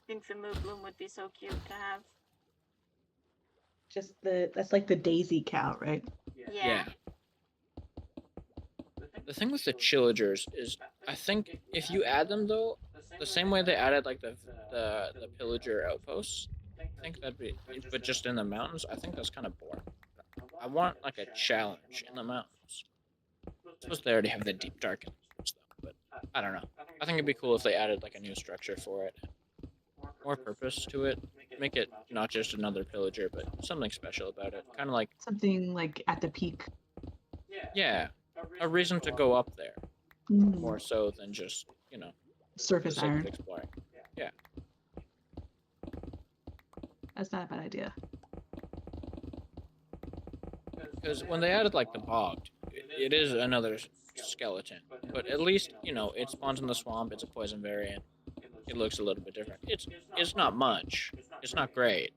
A: think the Moo Bloom would be so cute to have.
C: Just that's like the daisy cow, right?
A: Yeah.
B: The thing with the Chillagers is, I think if you add them though, the same way they added like the Pillager outposts, I think that'd be, but just in the mountains, I think that's kind of boring. I want like a challenge in the mountains. I suppose they already have the deep dark stuff, but I don't know. I think it'd be cool if they added like a new structure for it, more purpose to it. Make it not just another pillager, but something special about it. Kind of like
C: Something like at the peak.
B: yeah, a reason to go up there more so than just
C: Surface
B: the sake
C: iron.
B: of exploring. Yeah,
C: That's not a bad idea.
B: because when they added like the bogged, it is another skeleton, but at least it spawns in the swamp. It's a poison variant. It looks a little bit different. It's not much. It's not great,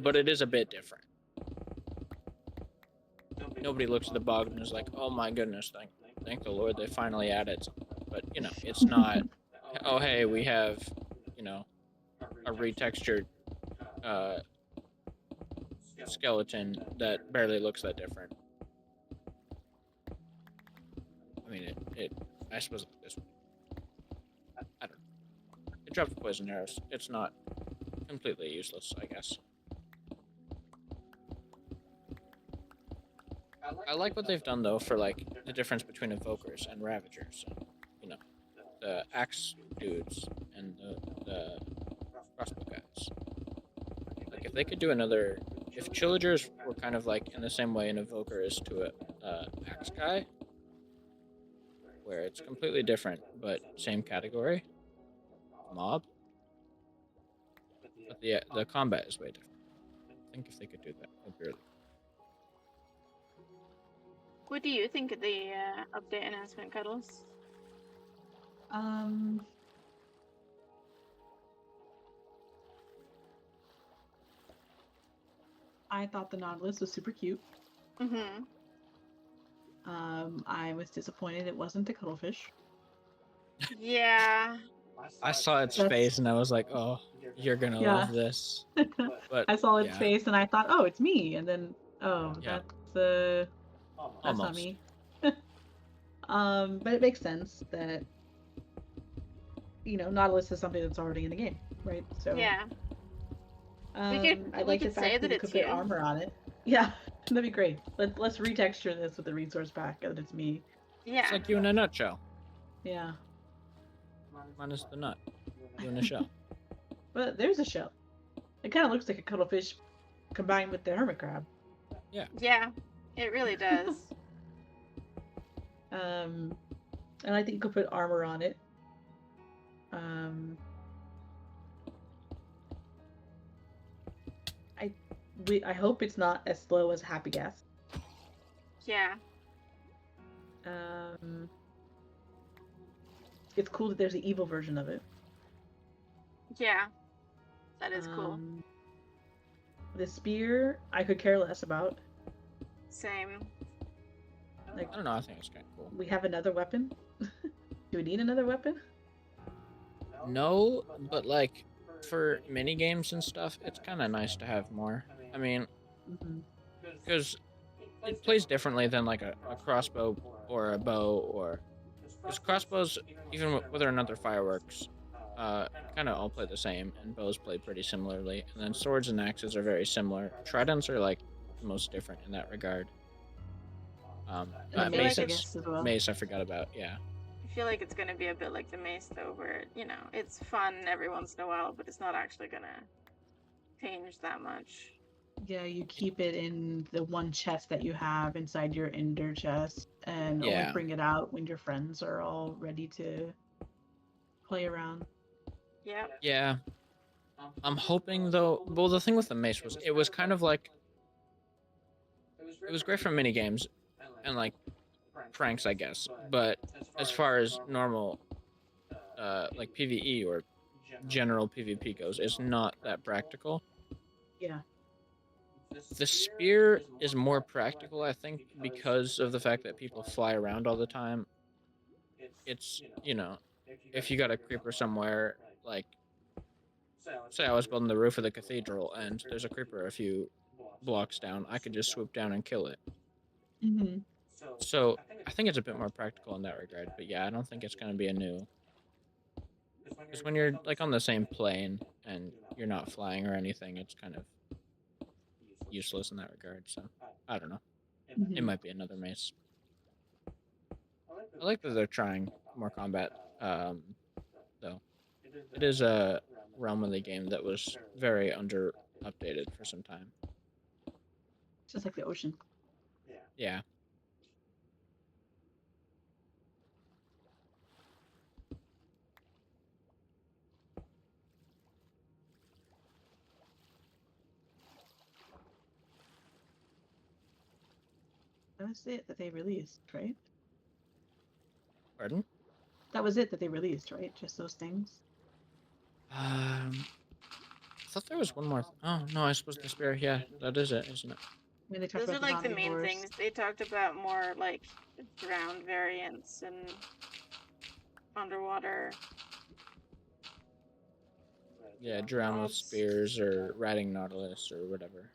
B: but it is a bit different. Nobody looks at the bogged and is like, "Oh my goodness, thank the Lord they finally added something." But it's not. Oh hey, we have a retextured skeleton that barely looks that different. I mean, I suppose this. I don't know. It drops poison arrows. It's not completely useless, I guess. I like what they've done though for like the difference between evokers and ravagers. And, the axe dudes and the crossbow guys. Like if they could do another, if Chillagers were kind of like in the same way an evoker is to a axe guy, where it's completely different but same category, mob. But the combat is way different. I think if they could do that, it'd be really cool.
A: What do you think of the update announcement, Cuddles?
C: I thought the Nautilus was super cute.
A: Mm-hmm.
C: I was disappointed it wasn't the cuttlefish.
A: Yeah.
B: I saw its face and I was like, "Oh, you're gonna love this." But
C: I saw its
B: yeah,
C: face and I thought, "Oh, it's me," and then, "Oh,
B: Yeah.
C: that's not
B: almost.
C: me." But it makes sense that Nautilus is something that's already in the game, right? So
A: Yeah.
C: I like the
A: could say
C: fact that
A: that
C: you
A: it's
C: could put
A: you.
C: armor on it. Yeah, that'd be great. Let's retexture this with the resource pack that it's me.
A: Yeah.
B: It's like you in a nutshell.
C: Yeah.
B: Minus the nut. You in a shell.
C: But there's a shell. It kind of looks like a cuttlefish combined with the hermit crab.
A: Yeah. It really does.
C: And I think you could put armor on it. I hope it's not as slow as Happy Gas.
A: Yeah.
C: It's cool that there's an evil version of it.
A: Yeah. That is cool.
C: The spear, I could care less about.
A: Same.
C: Like,
B: I don't know. I think it's kind of cool.
C: we have another weapon. Do we need another weapon?
B: No, but like for mini games and stuff, it's kind of nice to have more. I mean, because it plays differently than like a crossbow or a bow, or because crossbows, even whether or not they're fireworks, kind of all play the same, and bows play pretty similarly. And then swords and axes are very similar. Tridents are like the most different in that regard. Mace, mace I forgot about. Yeah.
A: I feel like it's gonna be a bit like the mace though, where it's fun every once in a while, but it's not actually gonna change that much.
C: Yeah, you keep it in the one chest that you have inside your ender chest, and only bring it out when your friends are all ready to play around.
A: Yep.
B: Yeah. I'm hoping though. Well, the thing with the mace was it was kind of like it was great for mini games and like pranks, I guess. But as far as normal, like PVE or general PvP goes, it's not that practical.
C: Yeah.
B: The spear is more practical, I think, because of the fact that people fly around all the time. It's, if you got a creeper somewhere, like, say I was building the roof of the cathedral and there's a creeper a few blocks down, I could just swoop down and kill it.
C: Mm-hmm.
B: So I think it's a bit more practical in that regard. But yeah, I don't think it's going to be a new. Because when you're like on the same plane and you're not flying or anything, it's kind of useless in that regard. So I don't know. It
C: Mm-hmm.
B: might be another mace. I like that they're trying more combat, though. It is a realm of the game that was very under updated for some time.
C: Just like the ocean.
B: Yeah.
C: That was it that they released, right?
B: Pardon?
C: That was it that they released, right? Just those things.
B: I thought there was one more. Oh no, I suppose the spear. Yeah, that is it, isn't it?
C: I mean, they talked
A: Those are
C: about the
A: like the main
C: omnivores.
A: things. They talked about more like ground variants and underwater.
B: Yeah, drown with
A: Mobs.
B: spears or riding nautilus or whatever.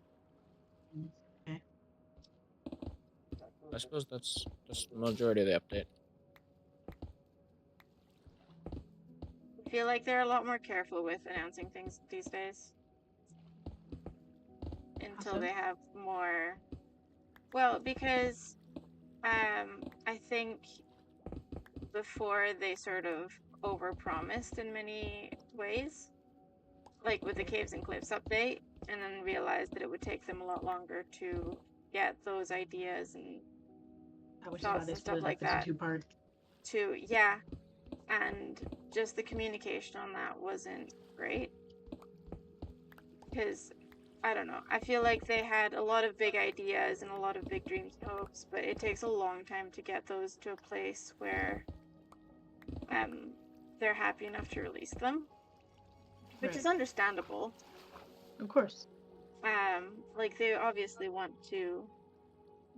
C: Okay.
B: I suppose that's the majority of the update.
A: I feel like they're a lot more careful with announcing things these days. Until they have more. Well, because I think before they sort of overpromised in many ways, like with the Caves and Cliffs update, and then realized that it would take them a lot longer to get those ideas and
C: Which is why
A: thoughts
C: they
A: and
C: split
A: stuff
C: it
A: like
C: up into
A: that.
C: 2 parts.
A: Yeah, and just the communication on that wasn't great. Because, I don't know, I feel like they had a lot of big ideas and a lot of big dreams and hopes, but it takes a long time to get those to a place where they're happy enough to release them, which is understandable.
C: Of course.
A: Like they obviously want to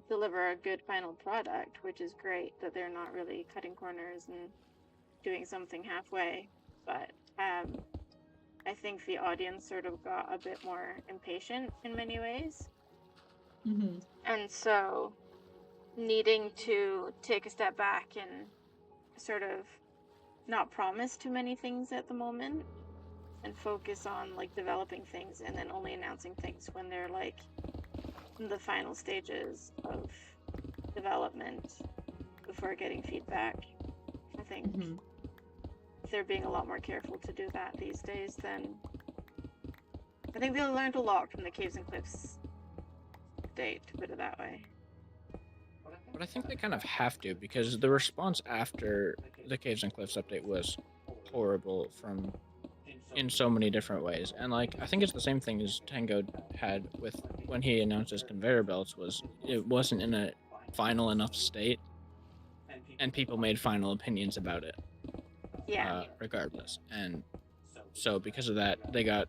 A: deliver a good final product, which is great that they're not really cutting corners and doing something halfway, but I think the audience sort of got a bit more impatient in many ways.
C: Mm-hmm.
A: And so needing to take a step back and sort of not promise too many things at the moment and focus on like developing things and then only announcing things when they're like in the final stages of development before getting feedback. I think they're being a lot more careful to do that these days than I think they learned a lot from the Caves and Cliffs update, to put it that way.
B: But I think they kind of have to, because the response after the Caves and Cliffs update was horrible in so many different ways. And like I think it's the same thing as Tango had with when he announced his conveyor belts, was it wasn't in a final enough state and people made final opinions about it.
A: Yeah.
B: Regardless. And so because of that they got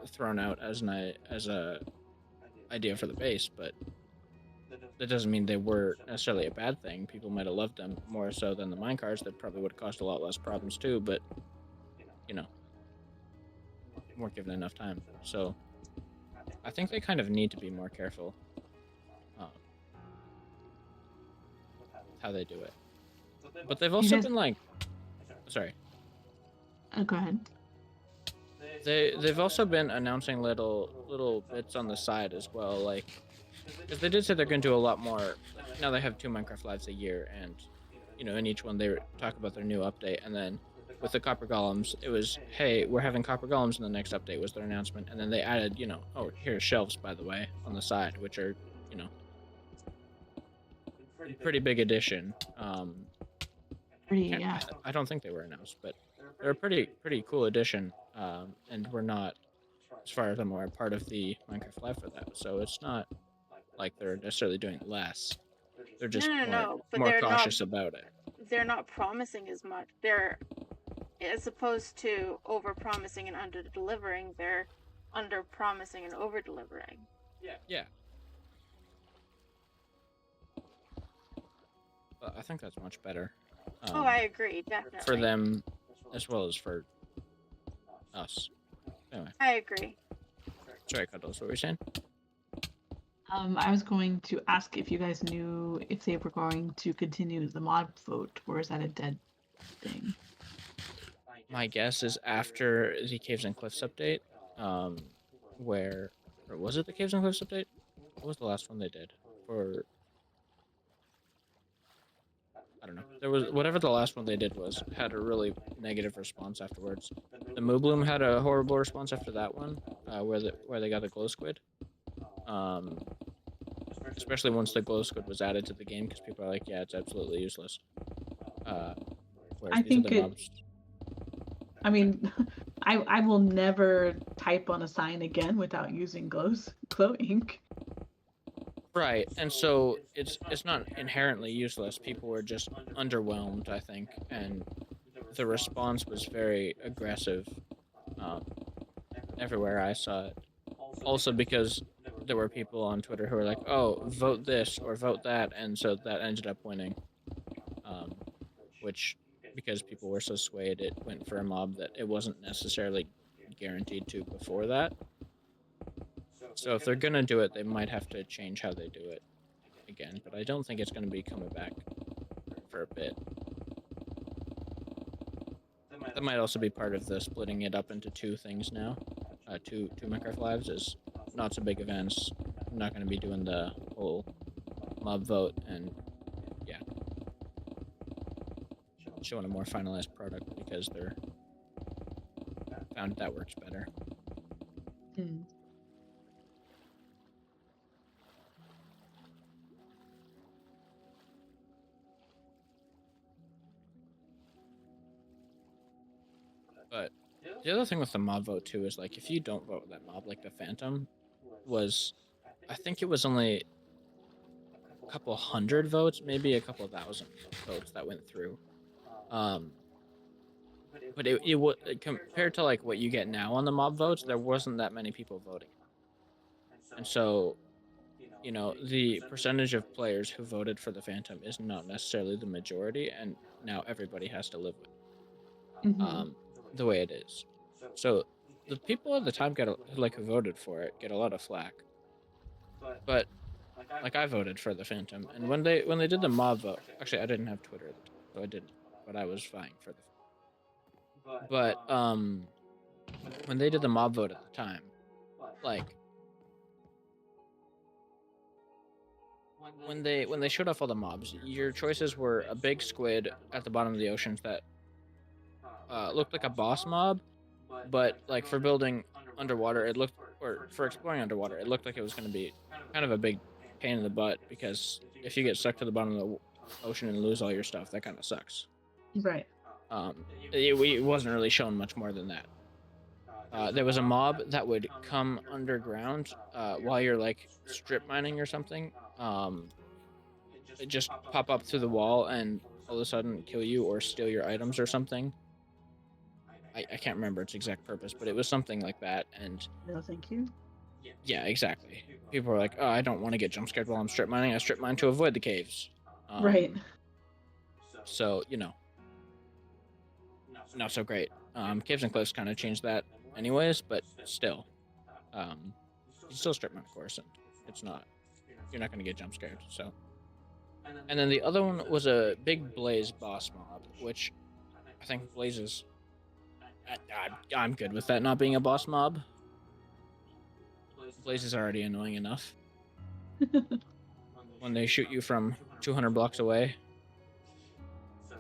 B: thrown out as a idea for the base, but that doesn't mean they were necessarily a bad thing. People might have loved them more so than the minecarts. That probably would have caused a lot less problems too, but weren't given enough time. So I think they kind of need to be more careful how they do it. But they've also been like, sorry.
C: Go ahead.
B: They've also been announcing little bits on the side as well, like because they did say they're going to do a lot more. Now they have 2 Minecraft lives a year, and in each one they talk about their new update. And then with the copper golems, it was, hey, we're having copper golems in the next update was their announcement. And then they added, oh, here's shelves, by the way, on the side, which are pretty big addition. I don't think they were announced, but they're a pretty cool addition, and we're not as far as I'm aware, part of the Minecraft Live for that. So it's not like they're necessarily doing less. They're
A: No,
B: just
A: no, no. But
B: more cautious about it.
A: they're not promising as much. They're, as opposed to over promising and under delivering, they're under promising and over delivering.
B: Yeah. But I think that's much better.
A: Oh, I agree, definitely.
B: For them, as well as for us. Anyway.
A: I agree.
B: Sorry, Cuddles, what were you saying?
C: I was going to ask if you guys knew if they were going to continue the mod vote, or is that a dead thing?
B: My guess is after the Caves and Cliffs update, or was it the Caves and Cliffs update? What was the last one they did? Or I don't know. There was whatever the last one they did was had a really negative response afterwards. The Moobloom had a horrible response after that one, where they got the glow squid. Especially once the glow squid was added to the game, because people are like, yeah, it's absolutely useless. Whereas these other mobs.
C: I mean, I will never type on a sign again without using glow ink.
B: Right, and so it's not inherently useless. People were just underwhelmed, I think, and the response was very aggressive. Everywhere I saw it. Also because there were people on Twitter who were like, "Oh, vote this or vote that," and so that ended up winning. Which, because people were so swayed, it went for a mob that it wasn't necessarily guaranteed to before that. So if they're gonna do it, they might have to change how they do it again. But I don't think it's gonna be coming back for a bit. That might also be part of the splitting it up into two things now. Two Minecraft Lives is not so big events. I'm not gonna be doing the whole mob vote and yeah, showing a more finalized product because they're found that works better.
C: Hmm.
B: But the other thing with the mob vote too is like if you don't vote with that mob, like the Phantom was, I think it was only a couple hundred votes, maybe a couple thousand votes that went through. But it was compared to like what you get now on the mob votes, there wasn't that many people voting. And so, you know, the percentage of players who voted for the Phantom is not necessarily the majority, and now everybody has to live with the way it is. So the people at the time who voted for it get a lot of flack. But like I voted for the Phantom, and when they did the mob vote, actually I didn't have Twitter at the time, so I didn't, but I was vying for the. But when they did the mob vote at the time, like when they showed off all the mobs, your choices were a big squid at the bottom of the oceans that looked like a boss mob, but like for building underwater, or for exploring underwater, it looked like it was going to be kind of a big pain in the butt because if you get stuck to the bottom of the ocean and lose all your stuff, that kind of sucks.
C: Right.
B: It wasn't really shown much more than that. There was a mob that would come underground while you're like strip mining or something. It just pop up through the wall and all of a sudden kill you or steal your items or something. I can't remember its exact purpose, but it was something like that. And
C: no, thank you.
B: Yeah, exactly. People are like, "Oh, I don't want to get jump scared while I'm strip mining. I strip mine to avoid the caves."
C: Right.
B: So you know, not so great. Caves and cliffs kind of changed that, anyways, but still, you still strip mine, of course, and it's not. You're not going to get jump scared. So, and then the other one was a big blaze boss mob, which I think blazes. I'm good with that not being a boss mob. Blaze is already annoying enough. When they shoot you from 200 blocks away.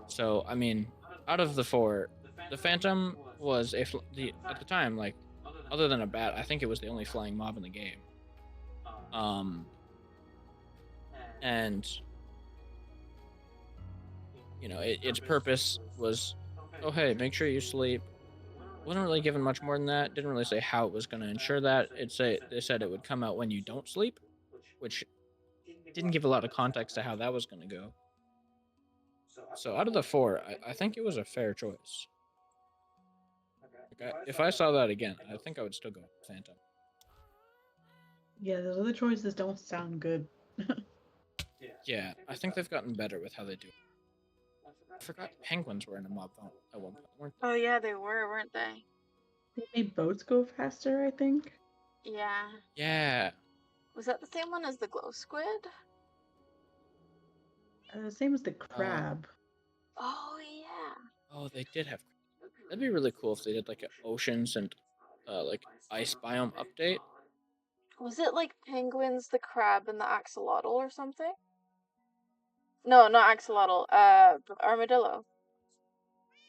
B: So, I mean, out of the four, the Phantom was at the time, like, other than a bat, I think it was the only flying mob in the game. And, you know, its purpose was, oh, hey, make sure you sleep. wasn't really given much more than that. Didn't really say how it was going to ensure that. They said it would come out when you don't sleep, which didn't give a lot of context to how that was going to go. So out of the 4, I think it was a fair choice. Like if I saw that again, I think I would still go with Phantom.
C: Yeah, those other choices don't sound good.
B: Yeah, I think they've gotten better with how they do it. I forgot penguins were in a mob at one point, weren't they?
A: Oh yeah, they were, weren't they?
C: They made boats go faster, I think.
A: Yeah.
B: Yeah.
A: Was that the same one as the glow squid?
C: Same as the crab.
A: Oh yeah.
B: Oh, they did have. That'd be really cool if they did like an oceans and like ice biome update.
A: Was it like penguins, the crab, and the axolotl or something? No, not axolotl. Armadillo.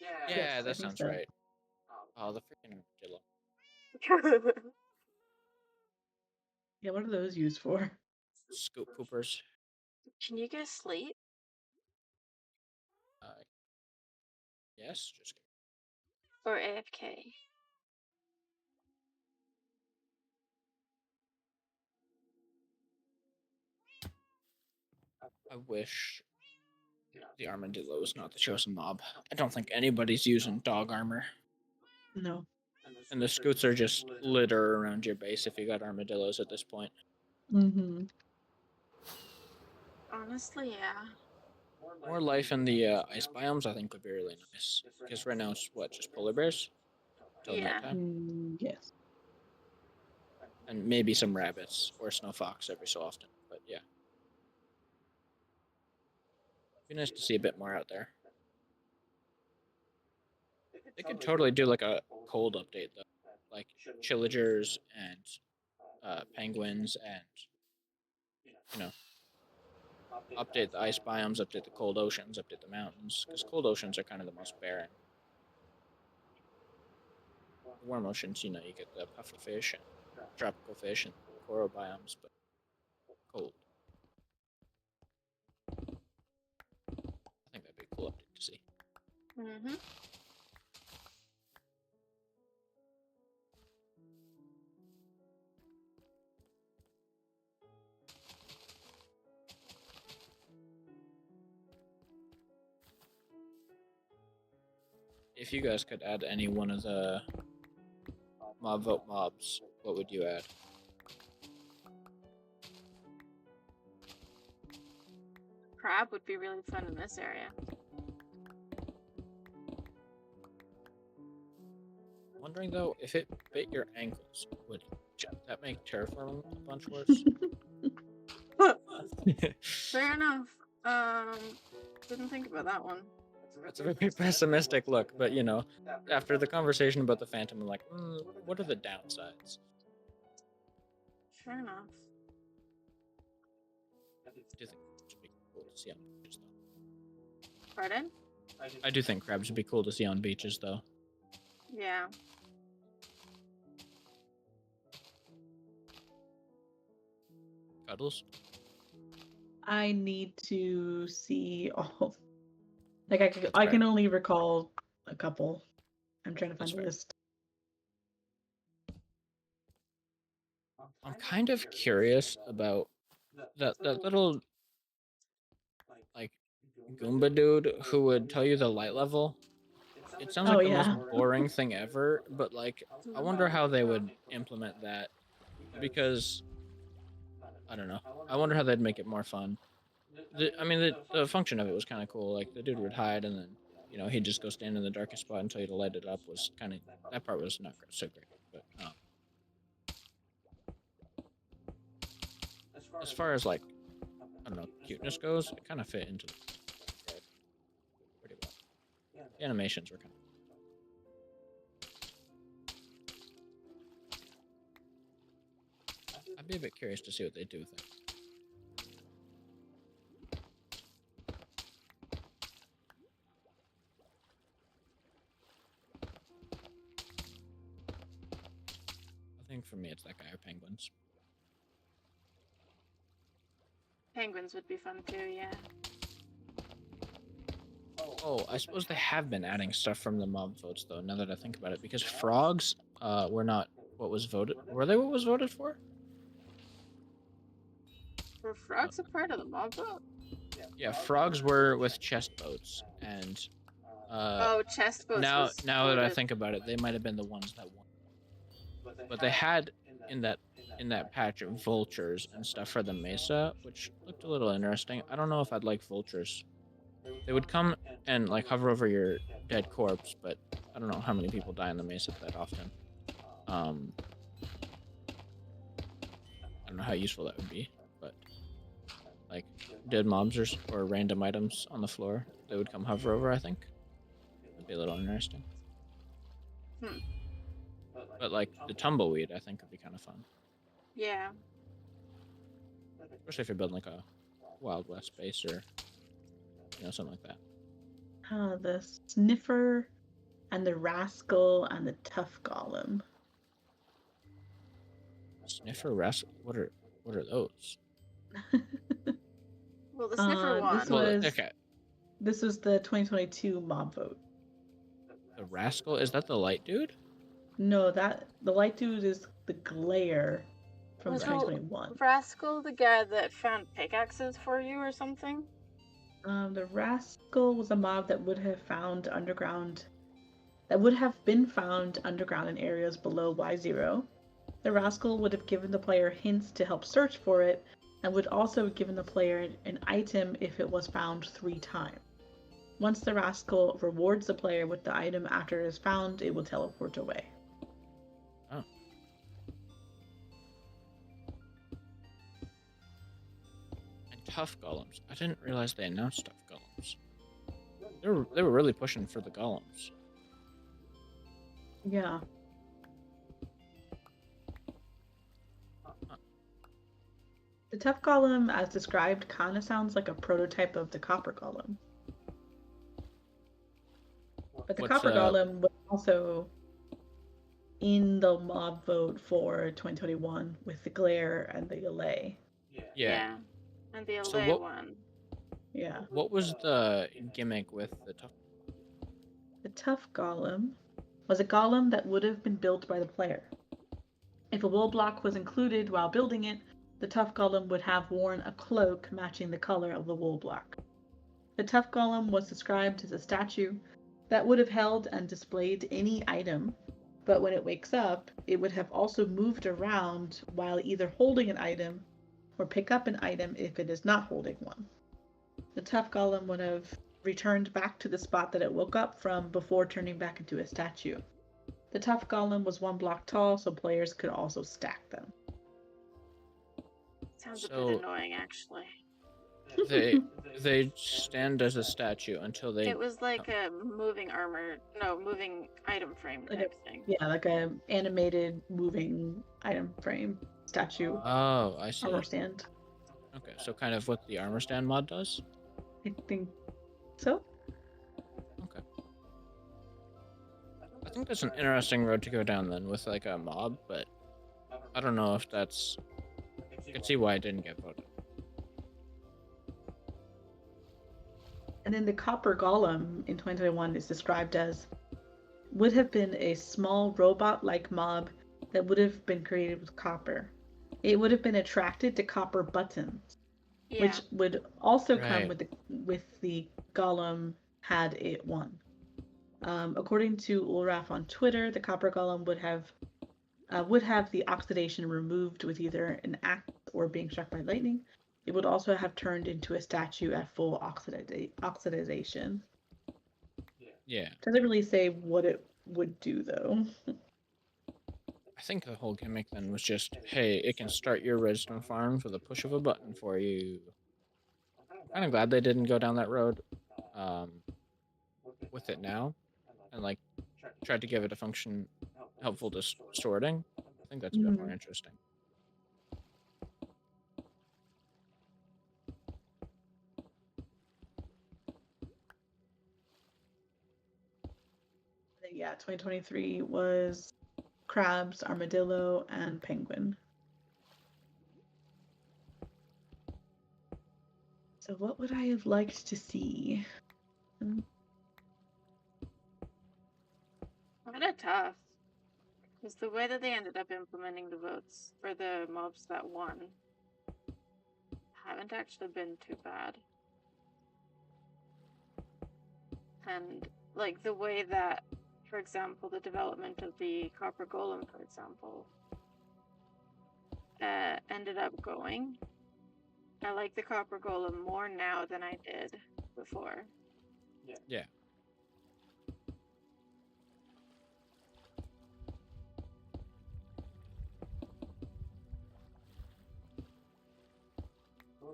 B: Yeah,
C: Yes, I
B: that
C: think
B: sounds
C: so.
B: right. Oh, the freaking armadillo.
C: Yeah, what are those used for?
B: Scoop poopers.
A: Can you guys sleep?
B: Uh, yes, just kidding.
A: Or AFK?
B: I wish the armadillo was not the chosen mob. I don't think anybody's using dog armor.
C: No.
B: And the scoots are just litter around your base if you got armadillos at this point.
C: Mm-hmm.
A: Honestly, yeah.
B: More life in the ice biomes, I think, would be really nice. Because right now it's what, just polar bears till
A: Yeah.
B: nighttime,
C: Yes.
B: and maybe some rabbits or snow fox every so often. But yeah, be nice to see a bit more out there. They could totally do like a cold update though, like chillagers and penguins, and you know, update the ice biomes, update the cold oceans, update the mountains, because cold oceans are kind of the most barren. The warm oceans, you know, you get the puffer fish and tropical fish and coral biomes, but cold. I think that'd be a cool update to see.
A: Mm-hmm.
B: If you guys could add any one of the mob vote mobs, what would you add?
A: Crab would be really fun in this area.
B: Wondering though, if it bit your ankles, would that make terraforming a bunch worse?
A: Fair enough. Didn't think about that one.
B: That's a very pessimistic look, but you know, after the conversation about the Phantom, I'm like, what are the downsides?
A: Fair enough.
B: I do think it would be cool to see on beaches, though.
A: Pardon?
B: I do think crabs would be cool to see on beaches, though.
A: Yeah.
B: Cuddles?
C: I need to see all. Like
B: That's
C: I
B: fair.
C: can only recall a couple. I'm trying to
B: That's
C: find the
B: fair.
C: list.
B: I'm kind of curious about that little like Goomba dude who would tell you the light level. It sounds
C: Oh
B: like the most
C: yeah.
B: boring thing ever, but like I wonder how they would implement that, because I don't know. I wonder how they'd make it more fun. The function of it was kind of cool. Like the dude would hide, and then you know he'd just go stand in the darkest spot until you to light it up. Was kind of, that part was not so great. But as far as like, I don't know, cuteness goes, it kind of fit into the pretty well. The animations were kind of. I'd be a bit curious to see what they do with it. I think for me, it's that guy or penguins.
A: Penguins would be fun too, yeah.
B: Oh, I suppose they have been adding stuff from the mob votes though. Now that I think about it, because frogs, were not what was voted. Were they what was voted for?
A: Were frogs a part of the mob vote?
B: Yeah, frogs were with chest boats, and
A: Oh, chest boats
B: now
A: was
B: now that I
A: voted.
B: think about it, they might have been the ones that won. But they had in that in that patch of vultures and stuff for the mesa, which looked a little interesting. I don't know if I'd like vultures. They would come and like hover over your dead corpse, but I don't know how many people die in the mesa that often. I don't know how useful that would be, but like dead mobs or random items on the floor, they would come hover over. I think that'd be a little interesting.
A: Hmm.
B: But like the tumbleweed, I think would be kind of fun,
A: Yeah.
B: especially if you're building like a Wild West base or something like that.
C: The sniffer and the rascal and the tough golem.
B: Sniffer rascal. What are those?
A: Well, the sniffer
C: This
A: won.
B: Well,
C: was
B: okay.
C: this was the 2022 mob vote.
B: The rascal, is that the light dude?
C: No, the light dude is the glare from
A: Was
C: 2021.
A: Rascal the guy that found pickaxes for you or something?
C: The rascal was a mob that would have found underground. That would have been found underground in areas below Y0. The rascal would have given the player hints to help search for it, and would also have given the player an item if it was found 3 times. Once the rascal rewards the player with the item after it is found, it will teleport away.
B: Oh. And tough golems. I didn't realize they announced tough golems. They were really pushing for the golems.
C: Yeah. The tough golem, as described, kind of sounds like a prototype of the copper golem. But the copper golem was also in the mob vote for 2021 with the glare and the allay.
B: Yeah.
A: And the
B: So
A: allay one.
C: Yeah.
B: What was the gimmick with the tough?
C: The tough golem was a golem that would have been built by the player. If a wool block was included while building it, the tough golem would have worn a cloak matching the color of the wool block. The tough golem was described as a statue that would have held and displayed any item, but when it wakes up, it would have also moved around while either holding an item or pick up an item if it is not holding one. The tough golem would have returned back to the spot that it woke up from before turning back into a statue. The tough golem was 1 block tall, so players could also stack them.
A: Sounds a bit annoying, actually.
B: They stand as a statue until they.
A: It was like a moving item frame type thing.
C: Yeah, like a animated moving item frame statue.
B: Oh, I see.
C: Armor stand.
B: Okay, so kind of what the armor stand mod does.
C: I think so.
B: Okay. I think that's an interesting road to go down then with like a mob, but I don't know if that's. I can see why it didn't get voted.
C: And then the copper golem in 2021 is described as would have been a small robot-like mob that would have been created with copper. It would have been attracted to copper buttons, which would also come with the golem had it won. According to Ulraf on Twitter, the copper golem would have the oxidation removed with either an axe or being struck by lightning. It would also have turned into a statue at full oxidization.
B: Yeah.
C: Doesn't really say what it would do though.
B: I think the whole gimmick then was just, hey, it can start your redstone farm with a push of a button for you. Kind of glad they didn't go down that road with it now, and like tried to give it a function helpful to sorting. I think that's a bit more interesting.
C: Yeah, 2023 was crabs, armadillo, and penguin. So what would I have liked to see?
A: Kind of tough. Because the way that they ended up implementing the votes for the mobs that won haven't actually been too bad. And, like, the way that, for example, the development of the Copper Golem, for example, ended up going. I like the Copper Golem more now than I did before.
B: Yeah.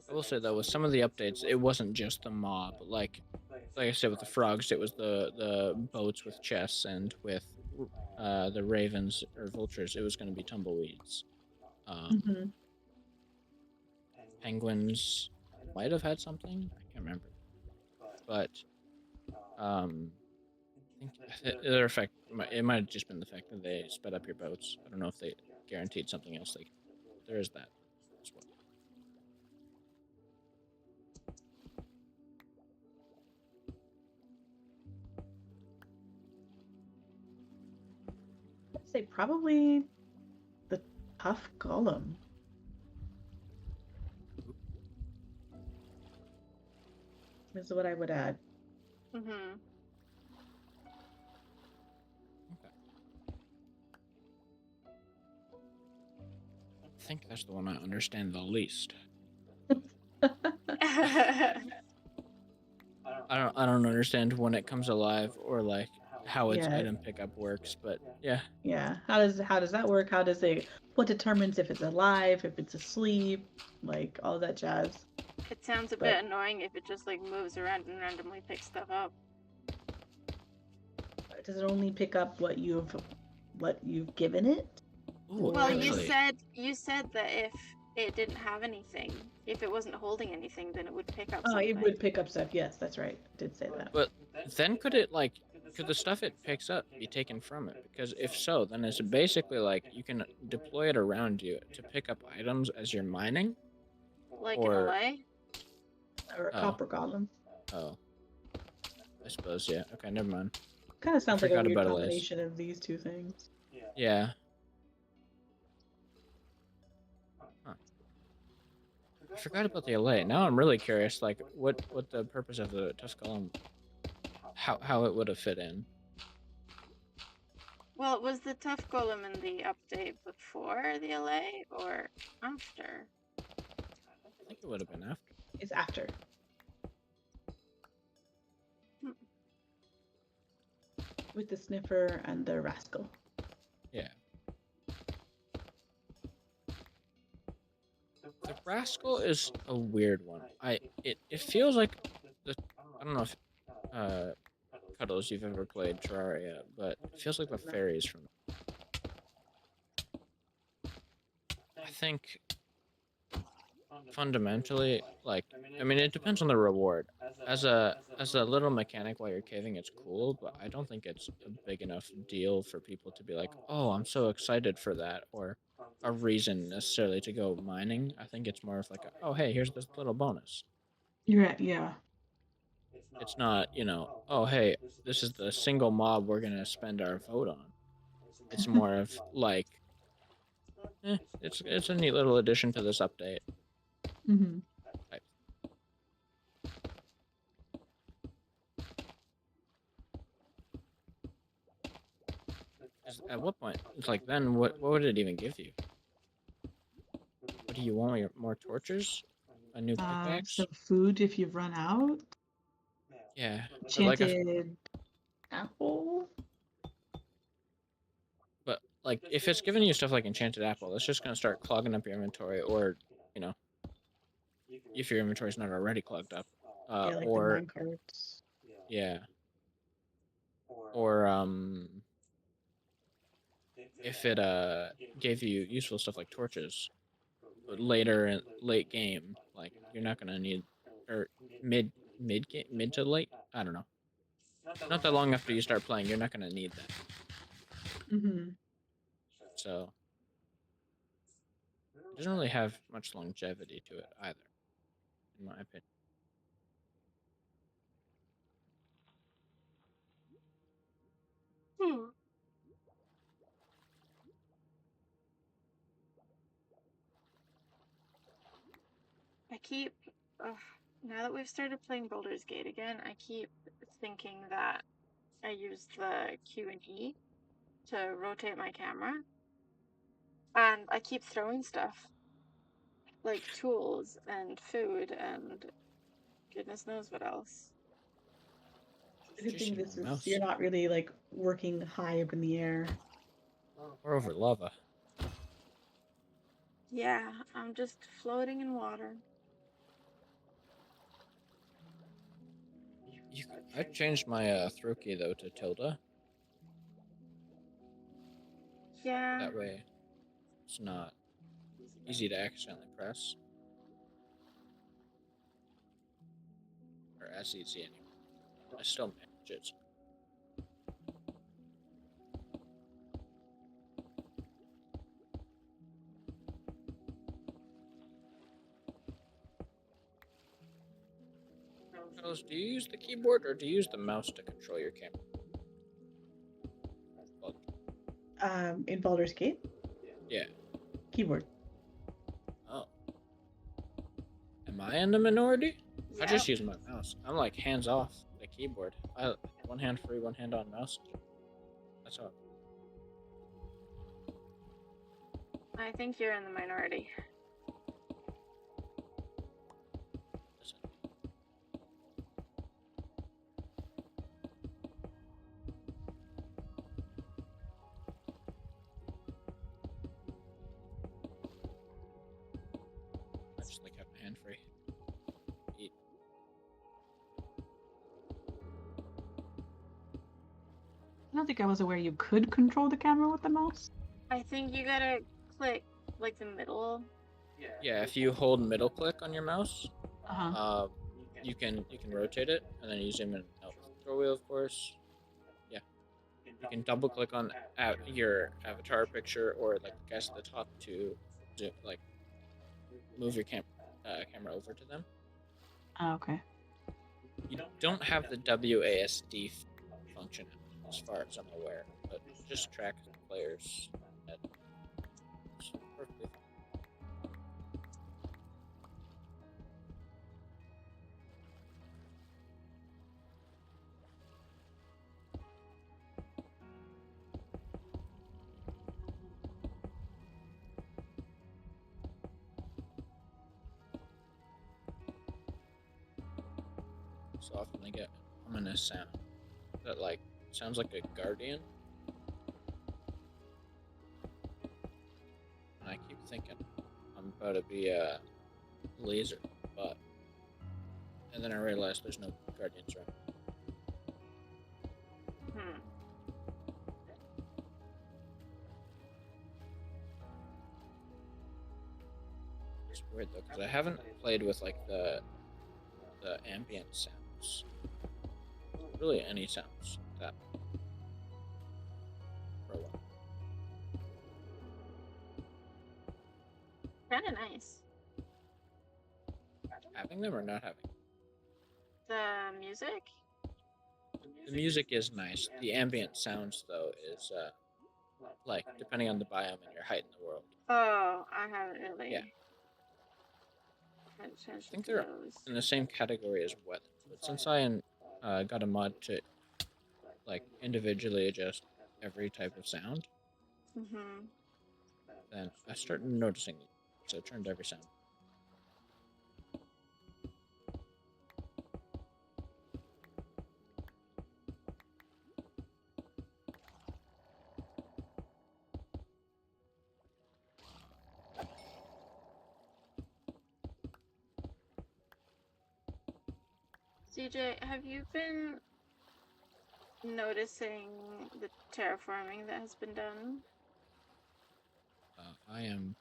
B: I will say though, with some of the updates, it wasn't just the mob. Like I said, with the frogs, it was the boats with chests, and with the ravens or vultures, it was going to be tumbleweeds.
C: Mm-hmm.
B: Penguins might have had something. I can't remember, but I think their effect. It might have just been the fact that they sped up your boats. I don't know if they guaranteed something else. Like there is that as well.
C: I'd say probably the tough golem. Is what I would add.
A: Mm-hmm.
B: Okay. I think that's the one I understand the least. I don't understand when it comes alive or like how its
C: Yeah.
B: item pickup works, but yeah.
C: Yeah. How does that work? How does it what determines if it's alive, if it's asleep, like all that jazz.
A: It sounds a
C: But
A: bit annoying if it just like moves around and randomly picks stuff up.
C: does it only pick up what you've given it?
B: Ooh,
A: Well,
B: actually,
A: you said that if it didn't have anything, if it wasn't holding anything, then it would pick up
C: Oh,
A: something.
C: it would pick up stuff. Yes, that's right. I did say that.
B: but then could the stuff it picks up be taken from it? Because if so, then it's basically like you can deploy it around you to pick up items as you're mining.
A: Like in
B: Or
A: LA?
C: Or a
B: Oh.
C: copper golem.
B: Oh, I suppose, yeah. Okay, never mind.
C: Kind of sounds like a
B: forgot
C: weird
B: about Elias.
C: combination of these two things.
B: Yeah. Huh. I forgot about the LA. Now I'm really curious, like what the purpose of the Tusculum, how it would have fit in.
A: Well, was the tough golem in the update before the LA or after?
B: I think it would have been after.
C: It's after. With the sniffer and the rascal.
B: Yeah. The rascal is a weird one. It feels like I don't know if Cuddles you've ever played Terraria, but it feels like the fairies from. I think fundamentally, like, I mean, it depends on the reward. As a little mechanic while you're caving, it's cool, but I don't think it's a big enough deal for people to be like, oh, I'm so excited for that, or a reason necessarily to go mining. I think it's more of like, oh, hey, here's this little bonus.
C: You're right, yeah.
B: It's not, oh, hey, this is the single mob we're gonna spend our vote on. It's more of like, it's a neat little addition to this update.
C: Mm-hmm.
B: At what point? It's like, then what would it even give you? What do you want? More torches? A new pickaxe?
C: Some food if you've run out.
B: Yeah.
C: Enchanted apple.
B: But like, if it's giving you stuff like enchanted apple, it's just gonna start clogging up your inventory, or if your inventory's not already clogged up,
C: Yeah, like
B: or
C: the minecarts.
B: yeah, or if it gave you useful stuff like torches later in late game, like you're not gonna need, or mid to late, I don't know, not that long after you start playing, you're not gonna need that.
C: Mm-hmm.
B: So it doesn't really have much longevity to it either, in my opinion.
A: Hmm. keep. Ugh, now that we've started playing Baldur's Gate again, I keep thinking that I use the Q and E to rotate my camera, and I keep throwing stuff like tools and food and goodness knows what else.
C: The good
B: Just
C: thing
B: use
C: this
B: my
C: is
B: mouse.
C: you're not really like working high up in the air.
B: Or over lava.
A: Yeah, I'm just floating in water.
B: I changed my throw key though to tilde.
A: Yeah.
B: That way, it's not easy to accidentally press. Or as easy anyway. I still manage it. Carlos, do you use the keyboard or do you use the mouse to control your camera?
C: In Baldur's Gate,
B: Yeah.
C: keyboard.
B: Oh. Am I in the minority? I
A: Yep.
B: just use my mouse. I'm like hands off the keyboard. One hand free, one hand on mouse. That's all.
A: I think you're in the minority.
B: Listen. I just like have my hand free. Eat.
C: I don't think I was aware you could control the camera with the mouse.
A: I think you gotta click like the middle.
B: Yeah, if you hold middle click on your mouse,
C: Uh-huh.
B: you can rotate it and then you zoom in and out with the throw wheel, of course. Yeah, you can double click on your avatar picture or like the guys at the top to zoom, like move your camera over to them.
C: Oh, okay.
B: You don't have the WASD function as far as I'm aware, but just track the players. It's perfectly fine. So often they get ominous sound that like sounds like a guardian. And I keep thinking I'm about to be a laser, but and then I realized there's no guardians around.
A: Hmm.
B: It's weird though because I haven't played with like the ambient sounds, really any sounds that for a while.
A: Kind of nice.
B: Having them or not having them.
A: The music.
B: The music is nice. The ambient sounds though is like depending on the biome and your height in the world.
A: Oh, I haven't really.
B: Yeah.
A: Paid
B: I
A: attention
B: think
A: to
B: they're
A: those.
B: in the same category as weather, but since I got a mod to like individually adjust every type of sound,
A: Mhm.
B: then I started noticing them. So it turned every sound.
A: CJ, have you been noticing the terraforming that has been done?
B: I am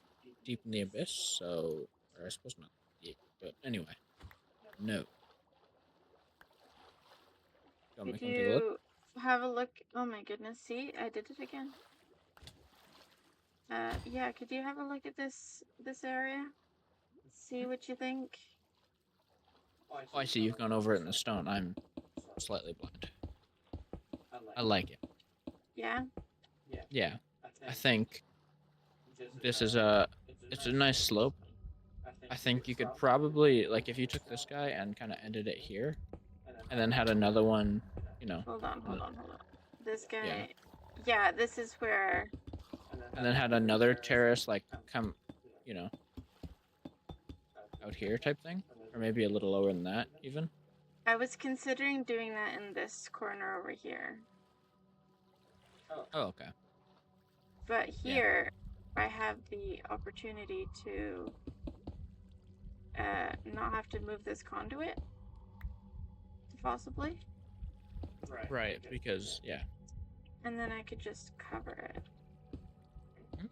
B: deep in the abyss, so or I suppose not deep, but anyway, no. You want me to
A: Did
B: come take a look?
A: you have a look? Oh my goodness! See, I did it again. Yeah. Could you have a look at this area? See what you think.
B: Oh, I see you've gone over it in the stone. I'm slightly blind. I like it.
A: Yeah.
B: Yeah, I think this is it's a nice slope. I think you could probably, like, if you took this guy and kind of ended it here, and then had another one, you know.
A: Hold on. This
B: Yeah.
A: guy. Yeah, this is where.
B: And then had another terrace, like, come, you know, out here type thing. Or maybe a little lower than that, even.
A: I was considering doing that in this corner over here.
B: Oh, okay.
A: But here, I have the opportunity to not have to move this conduit, possibly.
B: Right, because, yeah.
A: And then I could just cover it.
B: Mhm.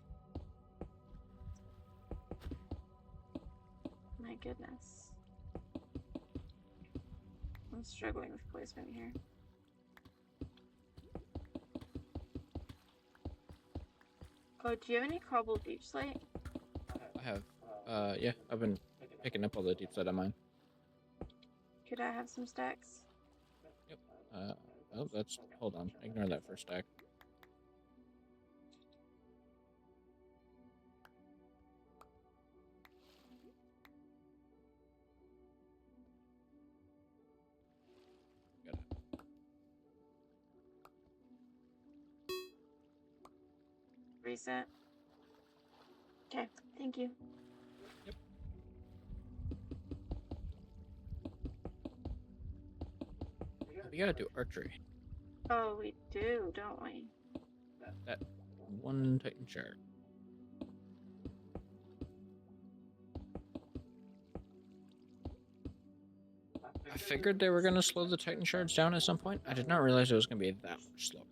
A: My goodness. I'm struggling with placement here. Oh, do you have any cobbled deep slate?
B: I have, yeah, I've been picking up all the deep slate of mine.
A: Could I have some stacks?
B: Yep. Oh, that's, hold on, ignore that first stack. Got it.
A: Reset. Okay, thank you.
B: Yep. We gotta do archery.
A: Oh, we do, don't we?
B: That one Titan shard. I figured they were gonna slow the Titan shards down at some point. I did not realize it was gonna be that much slower.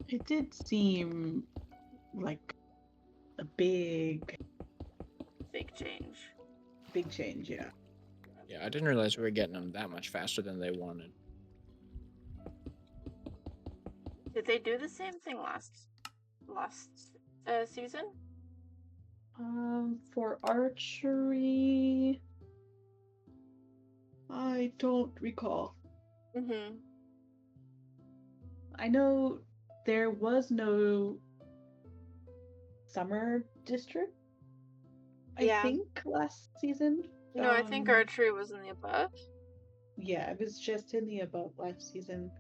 C: It did seem like a big
A: change.
C: Big change, yeah.
B: Yeah, I didn't realize we were getting them that much faster than they wanted.
A: Did they do the same thing last season?
C: For archery, I don't recall.
A: Mm-hmm.
C: I know there was no summer district, I think, last season.
A: No, I think archery was in the above.
C: Yeah, it was just in the above last season.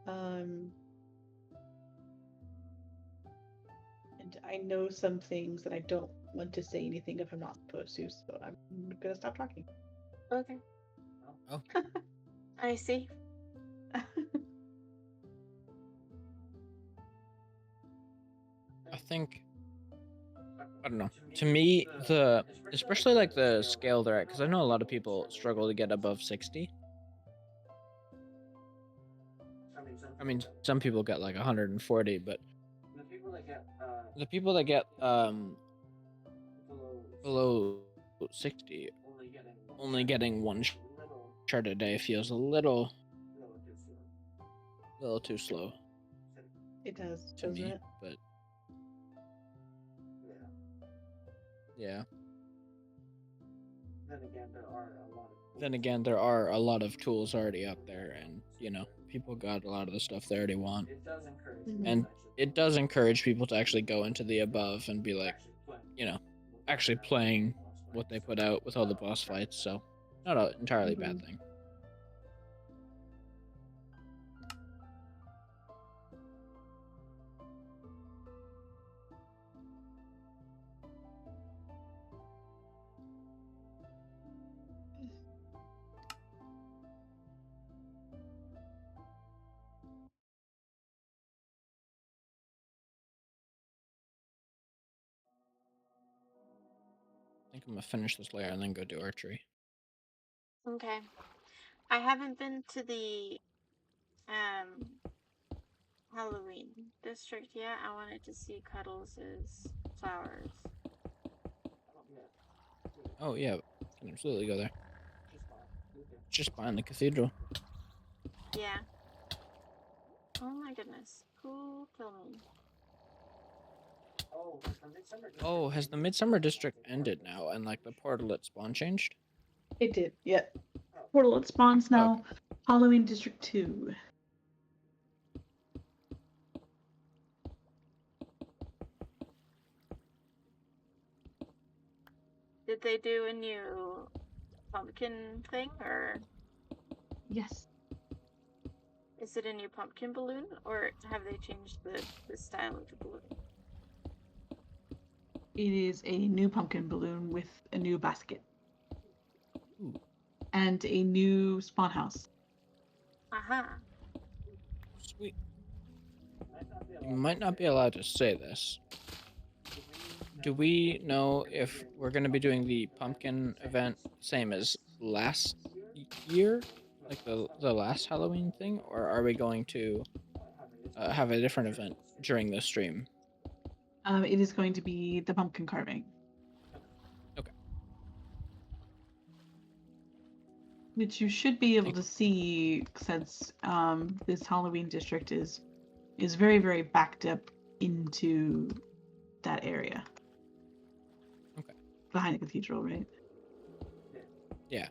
C: And I know some things that I don't want to say anything if I'm not supposed to, so I'm gonna stop talking.
A: Okay.
B: Oh.
A: I see.
B: I think, I don't know. To me, especially like the scale they're at, because I know a lot of people struggle to get above 60. I mean, some people get like 140, but the people that get below 60, only getting one shard a day feels a little too slow.
C: It does,
B: to
C: doesn't
B: me,
C: it?
B: but yeah. Then again, there are a lot of tools already up there, and people got a lot of the stuff they already want.
C: Mhm.
B: And it does encourage people to actually go into the above and be like, actually playing what they put out with all the boss fights. So, not an entirely bad thing. I think I'm gonna finish this layer and then go do archery.
A: Okay. I haven't been to the Halloween district yet. I wanted to see Cuddles' flowers.
B: Oh yeah, can absolutely go there. Just behind the cathedral.
A: Yeah. Oh my goodness. Who killed me?
B: Oh, has the Midsummer District ended now and like the portal at spawn changed?
C: It did, yeah. Portal it spawns now.
B: Okay.
C: Halloween District 2.
A: Did Did they do a new pumpkin thing, or
C: Yes.
A: is it a new pumpkin balloon, or have they changed the style of the balloon?
C: It is a new pumpkin balloon with a new basket.
B: Ooh.
C: And a new spawn house.
A: Aha.
B: Sweet. You might not be allowed to say this. Do we know if we're going to be doing the pumpkin event same as last year, like the last Halloween thing, or are we going to have a different event during the stream?
C: It is going to be the pumpkin carving.
B: Okay.
C: Which you should be able to see, since this Halloween district is very, very backed up into that area.
B: Okay.
C: Behind the cathedral, right?
B: Yeah.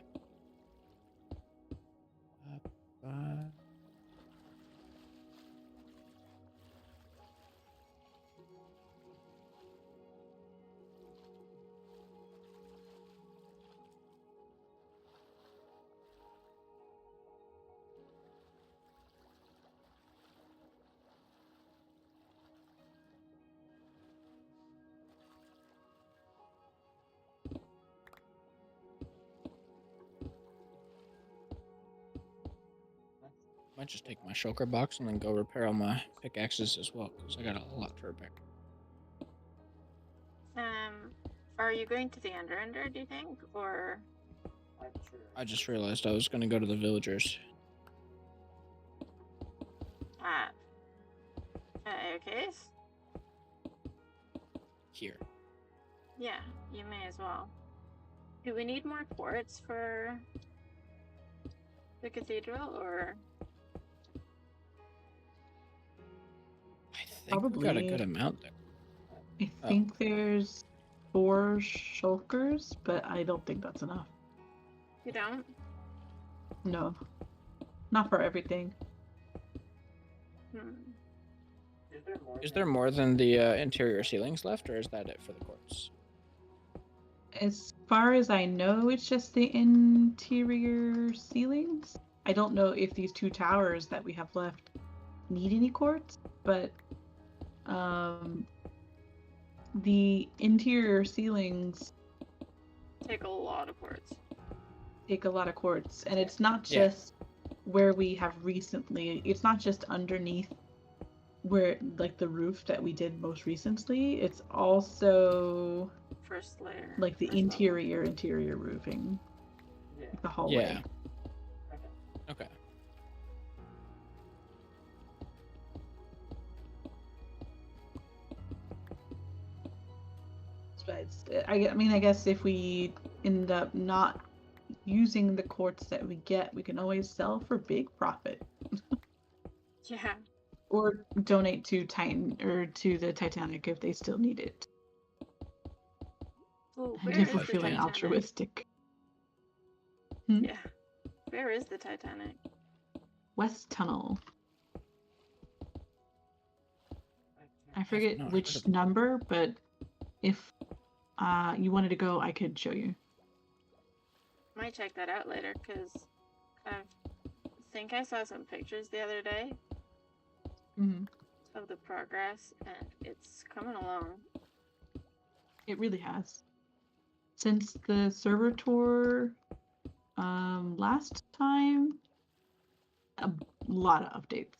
B: Might just take my shulker box and then go repair all my pickaxes as well, because I got a lot to repair.
A: Are you going to the Ender, do you think, or?
B: I just realized I was going to go to the villagers.
A: Okay.
B: Here.
A: Yeah, you may as well. Do we need more quartz for the cathedral, or?
B: I think we got a good amount there.
C: I think there's 4 shulkers, but I don't think that's enough.
A: You don't?
C: No. Not for everything.
B: Is there more than the interior ceilings left, or is that it for the quartz?
C: As far as I know, it's just the interior ceilings. I don't know if these 2 towers that we have left need any quartz, but the interior ceilings
A: take a lot of quartz.
C: And it's not just where we have recently, it's not just underneath where, like, the roof that we did most recently, it's also
A: first layer,
C: like the interior roofing, like the hallway.
B: Okay.
C: But I mean, I guess if we end up not using the quartz that we get, we can always sell for big profit.
A: Yeah.
C: Or donate to to the Titanic if they still need it.
A: Ooh,
C: and if we're feeling altruistic.
A: Yeah. Where is the Titanic?
C: West Tunnel. I forget which number, but if you wanted to go, I could show you.
A: Might check that out later, because I think I saw some pictures the other day of the progress, and it's coming along.
C: It really has. Since the server tour last time, a lot of updates.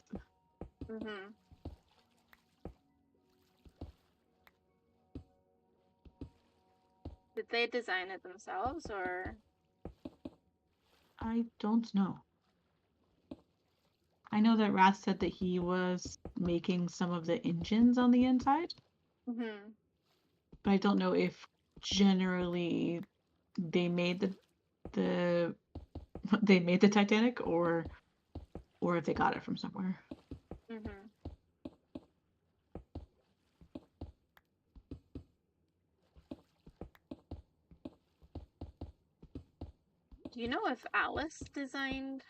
A: Did they design it themselves, or?
C: I don't know. I know that Raz said that he was making some of the engines on the inside. But I don't know if generally they made the Titanic, or if they got it from somewhere.
A: Do you know if Alice designed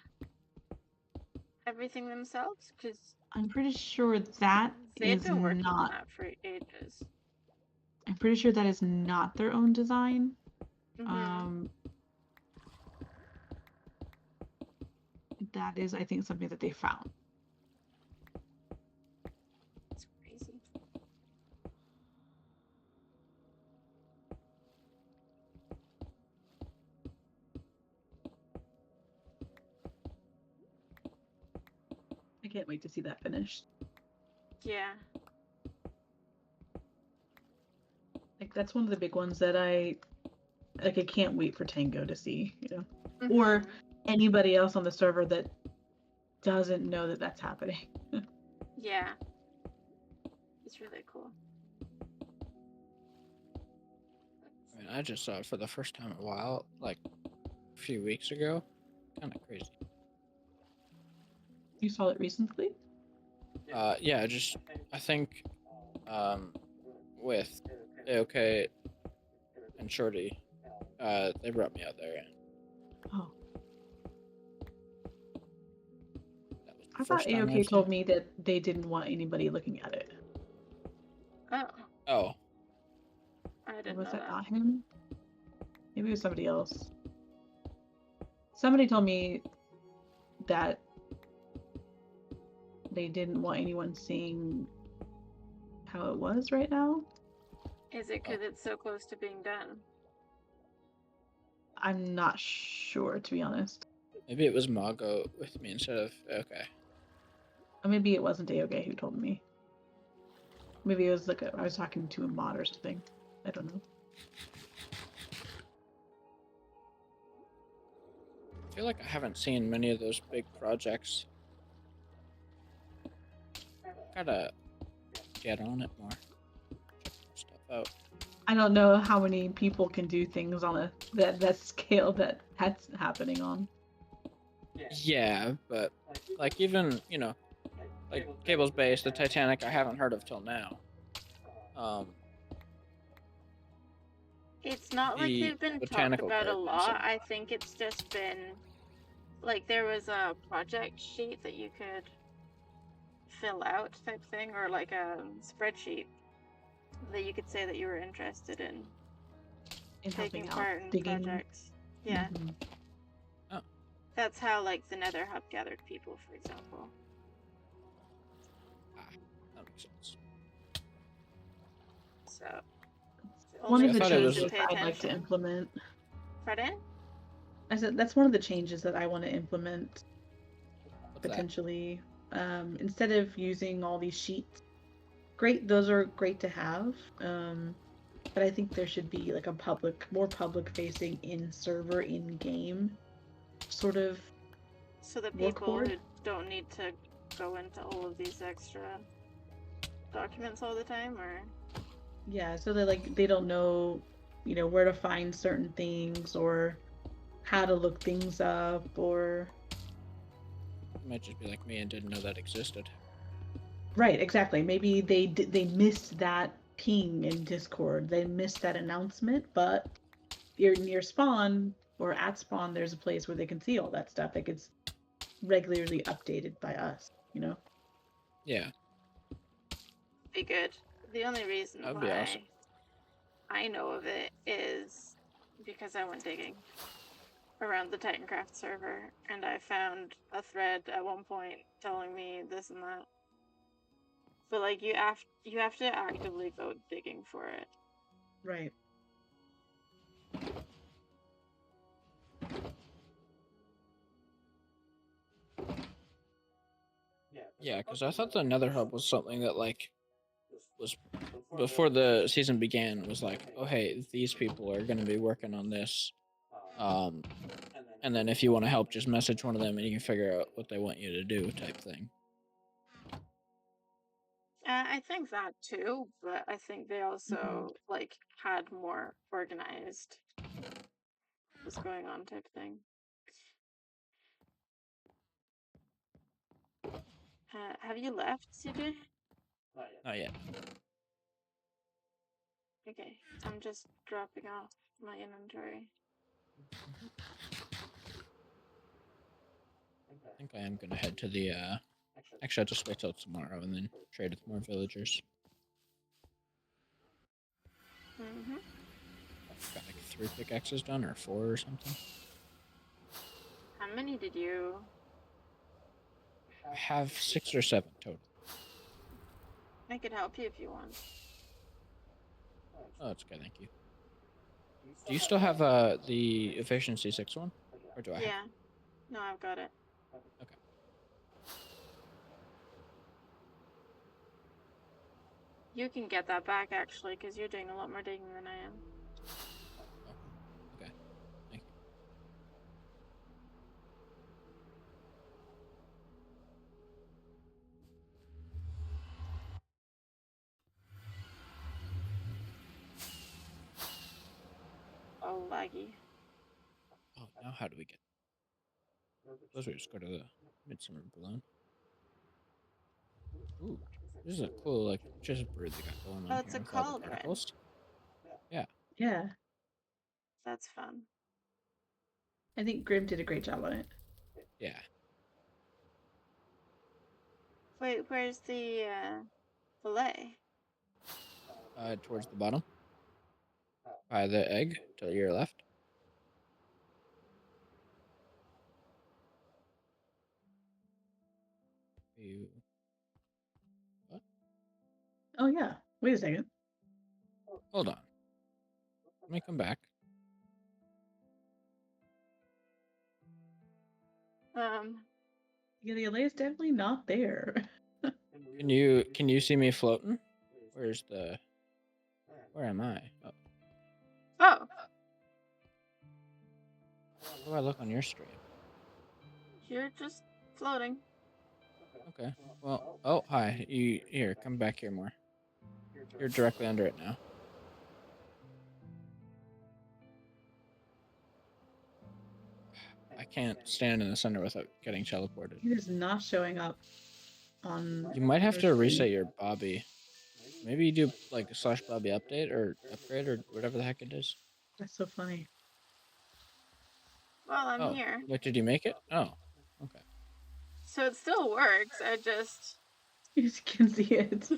A: everything themselves? Because
C: I'm pretty sure that
A: they've been working on that for ages.
C: I'm pretty sure that is not their own design.
A: Mhm.
C: That is, I think, something that they found.
A: It's crazy.
C: I can't wait to see that finished.
A: Yeah.
C: Like that's one of the big ones that I can't wait for Tango to see, or
A: Mhm.
C: anybody else on the server that doesn't know that that's happening.
A: Yeah. It's really cool.
B: I mean, I just saw it for the first time in a while, like a few weeks ago. Kind of crazy.
C: You saw it recently?
B: Yeah, I think with AOK and Shorty, they brought me out there, and
C: Oh,
B: that was the
C: I thought
B: first time
C: AOK
B: I've seen
C: told me that they didn't want anybody looking at it.
A: Oh,
B: it. Oh,
A: I
C: Or
A: didn't
C: was
A: know
C: that
A: that.
C: not him? Maybe it was somebody else. Somebody told me that they didn't want anyone seeing how it was right now.
A: Is it because it's so close to being done?
C: I'm not sure, to be honest.
B: maybe it was Mago with me instead of okay.
C: Or maybe it wasn't AOK who told me. Maybe it was like I was talking to a mod or something. I don't know.
B: I feel like I haven't seen many of those big projects. Gotta get on it more. Check stuff out.
C: I don't know how many people can do things on that scale that's happening on.
B: Yeah, but like even like Cable's Base, the Titanic, I haven't heard of till now.
A: It's not like
B: The
A: they've been talked
B: botanical
A: about a
B: gardens
A: lot.
B: and
A: I think it's just been like there was a project sheet that you could fill out type thing, or like a spreadsheet that you could say that you were interested in
C: In
A: taking
C: helping out
A: part in
C: digging.
A: projects. Yeah.
C: Mhm.
B: oh,
A: That's how like the Nether Hub gathered people, for example.
B: that makes sense.
A: So
C: One
A: only
C: of
B: I
C: the
B: thought it
A: those
B: was
A: who
C: changes
A: pay
C: I'd like to
A: attention.
C: implement.
A: Pardon?
C: I said that's one of the changes that I want to implement
B: What's that?
C: potentially. Instead of using all these sheets, great, those are great to have. But I think there should be like more public facing in server, in game sort of
A: So the
C: work
A: people
C: board.
A: who don't need to go into all of these extra documents all the time, or
C: Yeah, so that like they don't know, where to find certain things or how to look things up or
B: You might just be like me and didn't know that existed.
C: right, exactly. Maybe they missed that ping in Discord. They missed that announcement, but you're near spawn or at spawn there's a place where they can see all that stuff that gets regularly updated by us.
B: Yeah,
A: be good. The only reason
B: that would be awesome.
A: why I know of it is because I went digging around the Titancraft server and I found a thread at one point telling me this and that. But like you have to actively go digging for it.
C: Right.
B: Yeah, because I thought the Nether Hub was something that like was before the season began was like, oh hey, these people are going to be working on this. Um, and then if you want to help, just message one of them and you can figure out what they want you to do, type thing.
A: I think that too, but I think they also like had more organized what's going on type thing. Have you left, CJ?
B: Not yet.
A: Okay, I'm just dropping off my inventory.
B: I think I am gonna head to the. Actually, I'll just wait till tomorrow and then trade with more villagers.
A: Mm-hmm.
B: Got like 3 pickaxes done, or 4 or something.
A: How many did you?
B: I have 6 or 7 total.
A: I could help you if you want.
B: Oh, that's okay, thank you. Do you still have the efficiency 6 one? Or do I have
A: Yeah. No, I've got it.
B: Okay.
A: You can get that back actually, because you're doing a lot more digging than I am.
B: Oh, okay. Thank you.
A: Oh, laggy.
B: Oh, now how do we get... Suppose we just go to the Midsummer Balloon. Ooh, this is a cool electricity brew they got going
A: Oh,
B: on
A: it's
B: here
A: a
B: with all the
A: cauldron.
B: particles. Yeah.
C: Yeah.
A: That's fun.
C: I think Grim did a great job on it.
B: Yeah.
A: Wait, where's the fillet?
B: Towards the bottom. By the egg, to your left. You... What?
C: Oh yeah. Wait a second.
B: Hold on. Let me come back.
C: Yeah, the LA is definitely not there.
B: Can you see me floating? Where's the... Where am I? Oh,
A: Oh,
B: how do I look on your stream?
A: you're just floating.
B: Okay. Well, oh, hi. You here? Come back here more. You're directly under it now. I can't stand in the center without getting teleported.
C: It is not showing up on.
B: You might have
C: your
B: to
C: screen.
B: reset your Bobby. Maybe you do like a / Bobby update or upgrade or whatever the heck it is.
C: That's so funny.
A: Well, I'm
B: Oh,
A: here.
B: wait, did you make it? Oh, okay.
A: So it still works. I just.
C: You just can see it.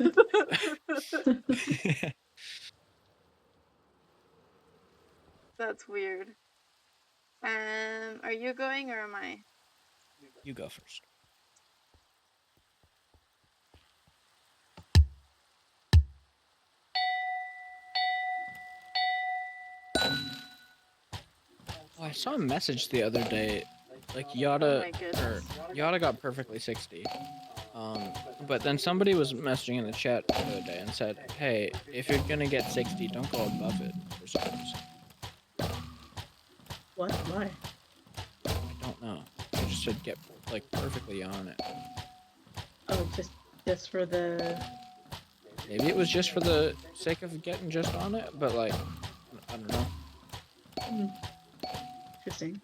A: That's weird. Are you going or am I?
B: You go first. Oh, I saw a message the other day, like
A: Oh
B: Yada
A: my goodness.
B: Yada got perfectly 60. But then somebody was messaging in the chat the other day and said, "Hey, if you're gonna get 60, don't go above it for some reason."
C: What? Why?
B: I don't know. She just said get like perfectly on it.
C: Oh, just for the.
B: Maybe it was just for the sake of getting just on it, but like, I don't know.
C: Interesting.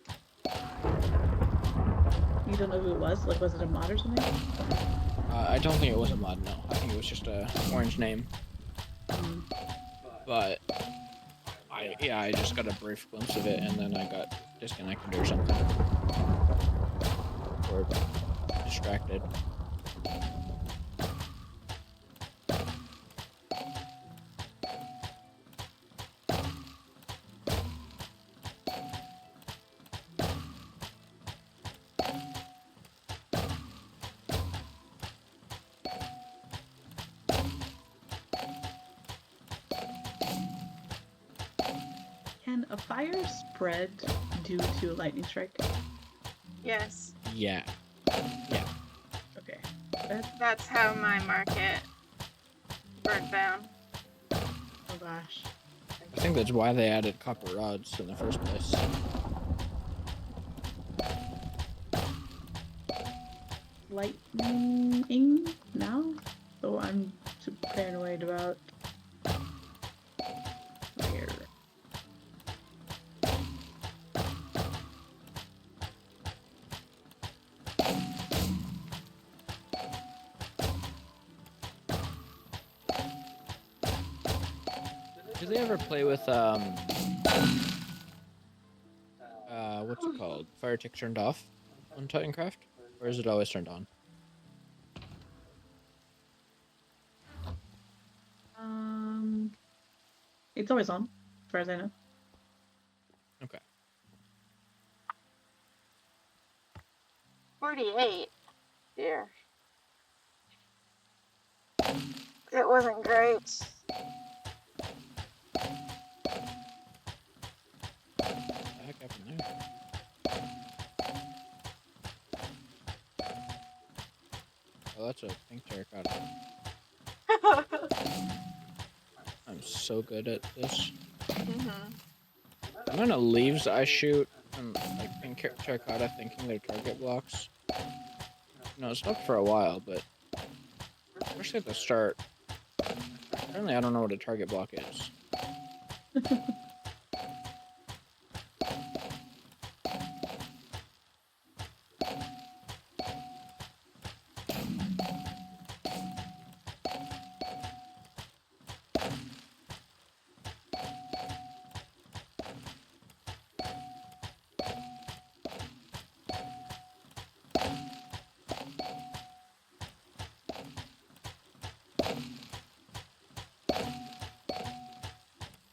C: You don't know who it was? Like, was it a mod or something?
B: I don't think it was a mod. No, I think it was just a orange name. But I just got a brief glimpse of it, and then I got disconnected or something, or distracted.
C: Can a fire spread due to a lightning strike?
A: Yes.
B: Yeah.
C: Okay.
A: That's how my market burnt down.
C: Oh gosh.
B: I think that's why they added copper rods in the first place.
C: Lightning now? So I'm super paranoid about fire.
B: Do they ever play with what's it called? Fire tick turned off on Titancraft? Or is it always turned on?
C: It's always on, as far as I know.
A: 48. Dear. It wasn't great.
B: What the heck happened there? Oh, that's a pink terracotta. I'm so good at this. The amount of leaves I shoot and like pink terracotta thinking they're target blocks. No, it's not for a while, but especially at the start. Apparently, I don't know what a target block is.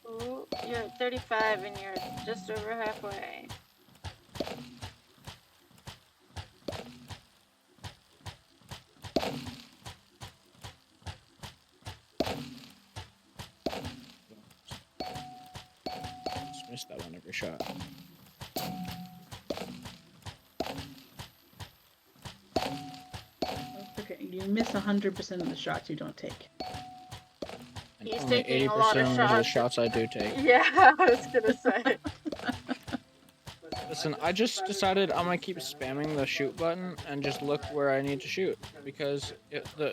A: Ooh, you're at 35 and you're just over halfway.
B: Just missed that one every shot.
C: Okay, you miss 100% of the shots you don't take.
B: And
A: He's
B: only
A: taking a lot of
B: 80% of the
A: shots.
B: shots I do take.
A: Yeah, I was gonna say.
B: Listen, I just decided I'm gonna keep spamming the shoot button and just look where I need to shoot because the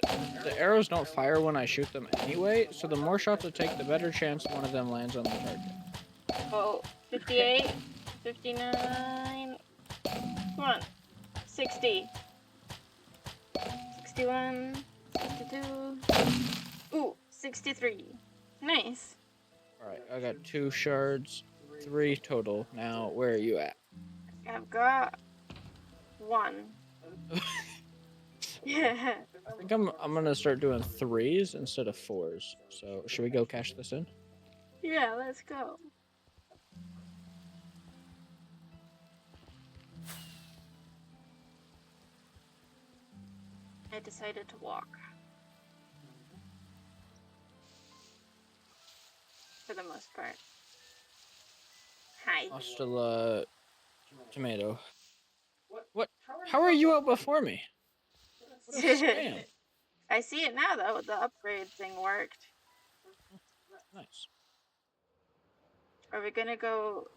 B: arrows don't fire when I shoot them anyway. So the more shots I take, the better chance one of them lands on the target.
A: Oh, 58, 59. Come on, 60, 61, 62. Ooh, 63. Nice.
B: All right, I got 2 shards, 3 total. Now, where are you at?
A: I've got 1. Yeah.
B: I think I'm gonna start doing 3s instead of 4s. So should we go cash this in?
A: Yeah, let's go. I decided to walk. For the most part. Hi.
B: Hostile tomato. What? How are you out before me? What a spam.
A: I see it now though, the upgrade thing worked.
B: Nice.
A: Are we gonna go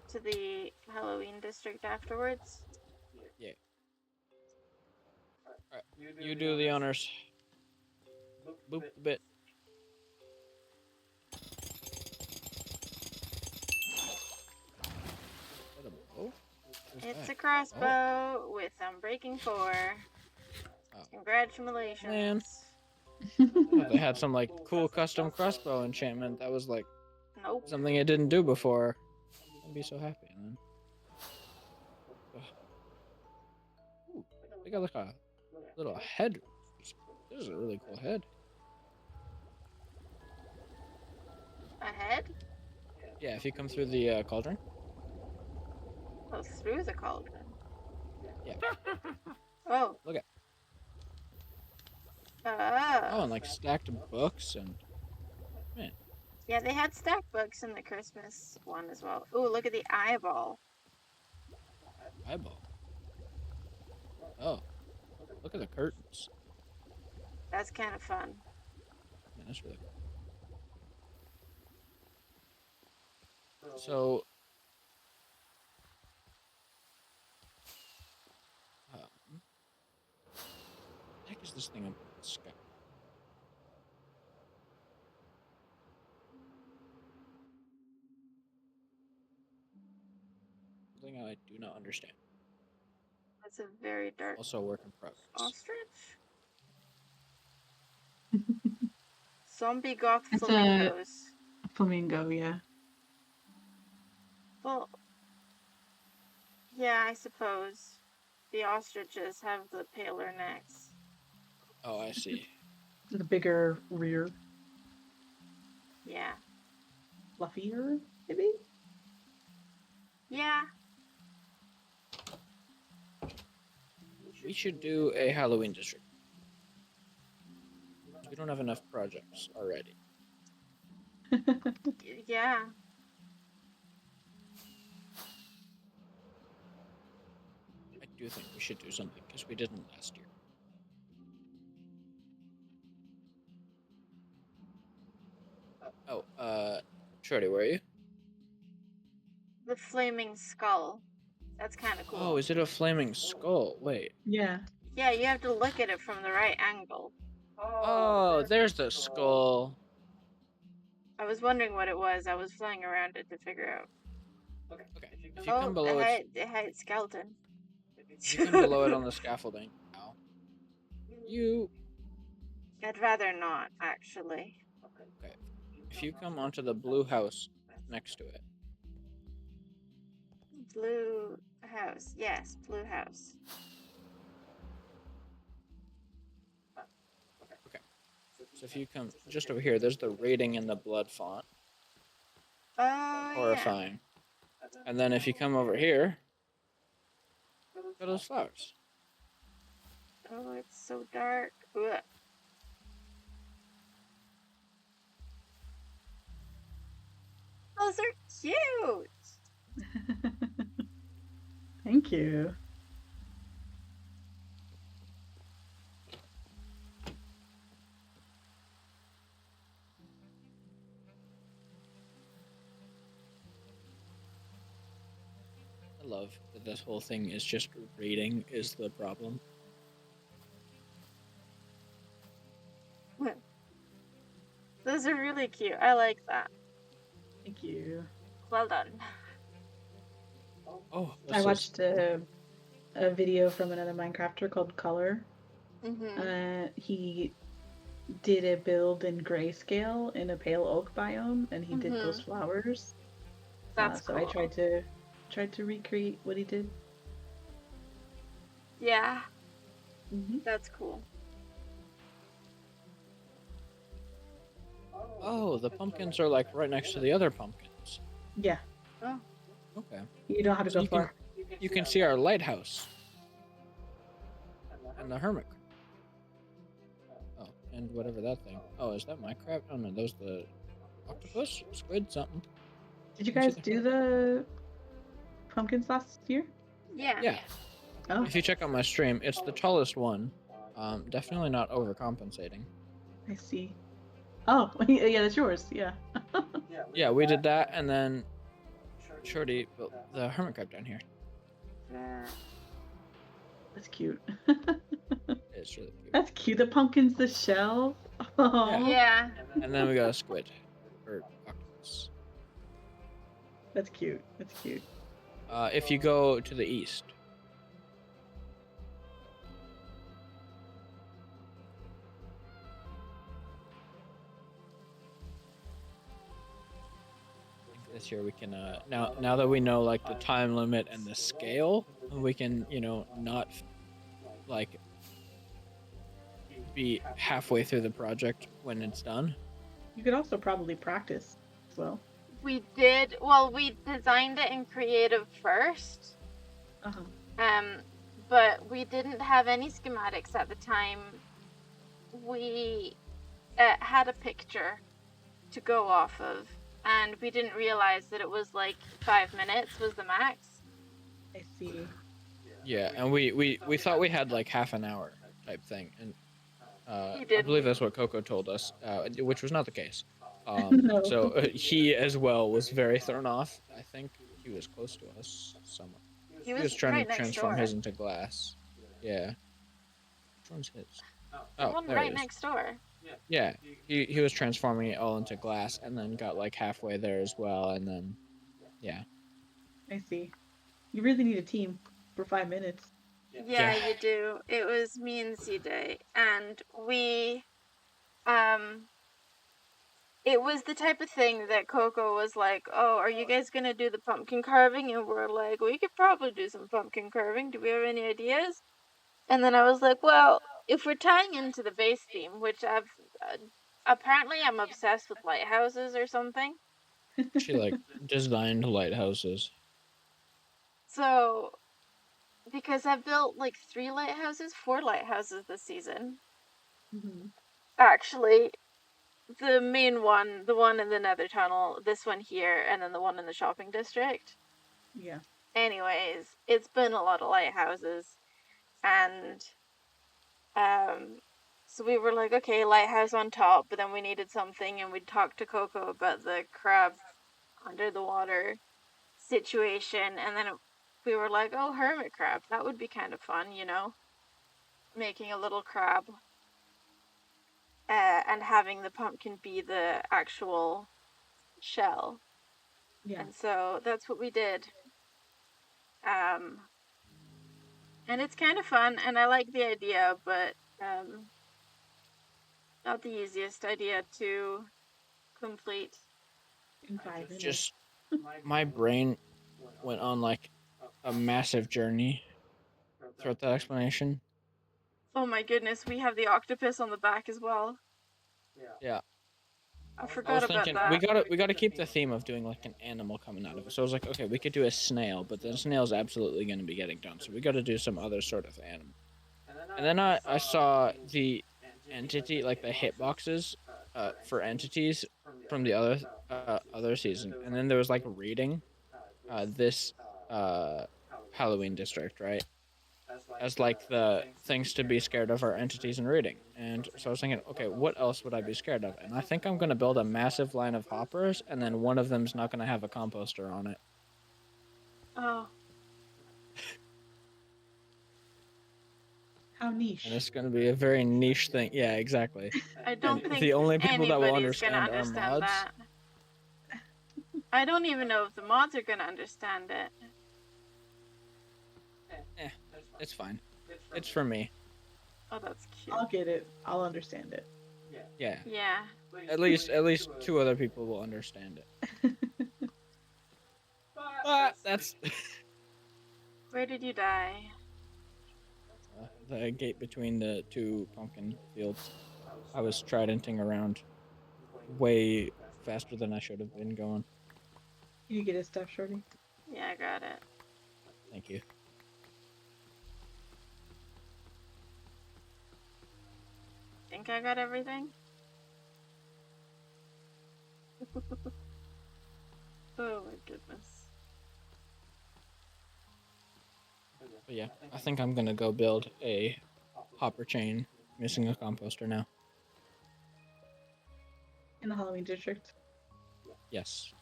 A: to the Halloween district afterwards?
B: Yeah. Alright, you do the honors. Boop a bit. Is that a bow?
A: It's a crossbow with Unbreaking 4.
B: Oh.
A: Congratulations.
B: Man. If they had some like cool custom crossbow enchantment that was like something it didn't do before, I'd be so happy. And then, ooh, they got like a little head. This is a really cool head.
A: A head?
B: Yeah, if you come through the cauldron.
A: Oh, through the cauldron.
B: Yeah.
A: Oh.
B: Look at.
A: Oh,
B: Oh, and like stacked books and man.
A: Yeah, they had stack books in the Christmas one as well. Ooh, look at the eyeball.
B: Eyeball. Oh, look at the curtains.
A: That's kind of fun.
B: Man, that's really cool. So, what the heck is this thing up in the sky? Something I do not understand.
A: That's a very dark
B: Also, a work in progress.
A: ostrich. Zombie goth
C: It's
A: flamingos.
C: a flamingo, yeah.
A: Well, yeah, I suppose the ostriches have the paler necks.
B: Oh, I see.
C: The bigger rear.
A: Yeah.
C: Fluffier, maybe?
A: Yeah.
B: we should do a Halloween district. We don't have enough projects already.
A: Yeah.
B: I do think we should do something because we didn't last year. Oh, Shorty, where are you?
A: The flaming skull. That's kind of cool.
B: Oh, is it a flaming skull? Wait.
C: Yeah.
A: Yeah, you have to look at it from the right angle.
B: Oh, there's the skull.
A: I was wondering what it was. I was flying around it to figure out.
B: Okay, if you come below
A: it had skeleton.
B: if you come below it on the scaffolding, ow, you.
A: I'd rather not, actually.
B: Okay, if you come onto the blue house next to it.
A: Blue house. Yes, blue house.
B: Okay, so if you come just over here, there's the rating in the blood font.
A: Oh,
B: Horrifying. And then if you come over here, look at those flowers.
A: yeah. Oh, it's so dark. Ugh. Those are cute.
C: Thank you.
B: I love that this whole thing is just rating is the problem.
A: Those are really cute. I like that.
C: Thank you.
A: Well done.
B: Oh,
C: I watched a video from another Minecrafter called Color.
A: Mm-hmm.
C: He did a build in grayscale in a pale oak biome, and he did those flowers.
A: That's
C: so
A: cool.
C: I tried to recreate what he did.
A: Yeah.
C: Mm-hmm.
A: That's cool.
B: Oh, the pumpkins are like right next to the other pumpkins.
C: Yeah.
A: Oh.
B: Okay.
C: You don't have to
B: So
C: go far.
B: you can see our lighthouse. And the hermit. Oh, and whatever that thing. Oh, is that my crab? Oh no, that was the octopus? Squid? Something.
C: Did you guys do the pumpkins last year?
A: Yeah.
B: Yeah.
C: Oh.
B: If you check out my stream, it's the tallest one. Definitely not overcompensating.
C: I see. Oh, yeah, that's yours. Yeah.
B: Yeah, we did that, and then Shorty built the hermit crab down here.
C: That's cute.
B: It's really cute.
C: That's cute. The pumpkin's the shell. Oh.
A: Yeah.
B: And then we got a squid. Or octopus.
C: That's cute. That's cute.
B: If you go to the east. This year we can now that we know like the time limit and the scale, we can not like be halfway through the project when it's done.
C: You could also probably practice as well.
A: We did. Well, we designed it in creative first. But we didn't have any schematics at the time. We had a picture to go off of, and we didn't realize that it was like 5 minutes was the max.
C: I see.
B: Yeah, and we thought we had like half an hour type thing, and I believe that's what Coco told us, which was not the case.
C: No.
B: So he as well was very thrown off. I think he was close to us somewhere. He was trying
A: right
B: to transform
A: door.
B: his into glass. Yeah. Which one's his?
A: The
B: Oh,
A: one
B: there
A: right
B: it is.
A: next door.
B: Yeah, he was transforming it all into glass, and then got like halfway there as well, and then, yeah.
C: I see. You really need a team for 5 minutes.
A: Yeah, you do. It was me and C-Day, and we, it was the type of thing that Coco was like, oh, are you guys gonna do the pumpkin carving? And we're like, we could probably do some pumpkin carving. Do we have any ideas? And then I was like, well, if we're tying into the base theme, which apparently I'm obsessed with lighthouses or something.
B: She like designed lighthouses.
A: So because I've built like 4 lighthouses this season.
C: Mm-hmm.
A: Actually, the main one, the one in the Nether Tunnel, this one here, and then the one in the shopping district.
C: Yeah.
A: Anyways, it's been a lot of lighthouses, and so we were like, okay, lighthouse on top, but then we needed something, and we talked to Coco about the crab under the water situation, and then we were like, oh, hermit crab, that would be kind of fun, you know, making a little crab, and having the pumpkin be the actual shell.
C: Yeah.
A: And so that's what we did. And it's kind of fun, and I like the idea, but not the easiest idea to complete.
C: In 5 minutes.
B: Just my brain went on like a massive journey throughout that explanation.
A: Oh my goodness, we have the octopus on the back as well.
B: Yeah.
A: I
B: I
A: forgot
B: was
A: about
B: thinking
A: that.
B: we gotta keep the theme of doing like an animal coming out of it. So I was like, okay, we could do a snail, but the snail's absolutely gonna be getting done. So we gotta do some other sort of animal. And then I saw the entity, like the hitboxes for entities from the other season. And then there was like reading this Halloween district, right? As like the things to be scared of are entities and reading. And so I was thinking, okay, what else would I be scared of? And I think I'm gonna build a massive line of hoppers, and then one of them's not gonna have a composter on it.
A: Oh,
C: How niche.
B: And it's gonna be a very niche thing. Yeah, exactly.
A: I don't
B: And
A: think
B: the only people that will
A: anybody's gonna
B: understand are
A: understand
B: mods.
A: that. I don't even know if the mods are gonna understand it.
B: It's fine. It's for me.
A: Oh, that's cute.
C: I'll get it. I'll understand it.
B: Yeah.
A: Yeah.
B: At least 2 other people will understand it. But that's
A: Where did you die?
B: the gate between the 2 pumpkin fields. I was tridenting around way faster than I should have been going.
C: You get his stuff, Shorty.
A: Yeah, I got it.
B: Thank you.
A: Think I got everything? Oh my goodness.
B: But yeah, I think I'm gonna go build a hopper chain missing a composter now.
C: In the Halloween district.
B: Yes.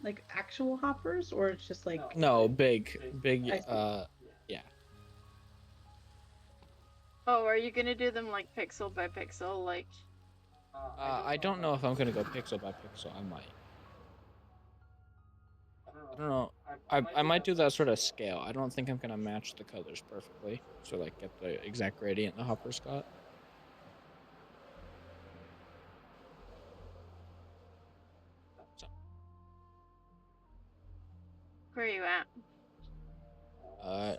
C: Like actual hoppers, or it's just like
B: No, big,
C: I see.
B: yeah.
A: Oh, are you gonna do them like pixel by pixel, like?
B: I don't know if I'm gonna go pixel by pixel. I might. I don't know. I might do that sort of scale. I don't think I'm gonna match the colors perfectly. So like get the exact gradient the hopper's got. So,
A: Where are you at?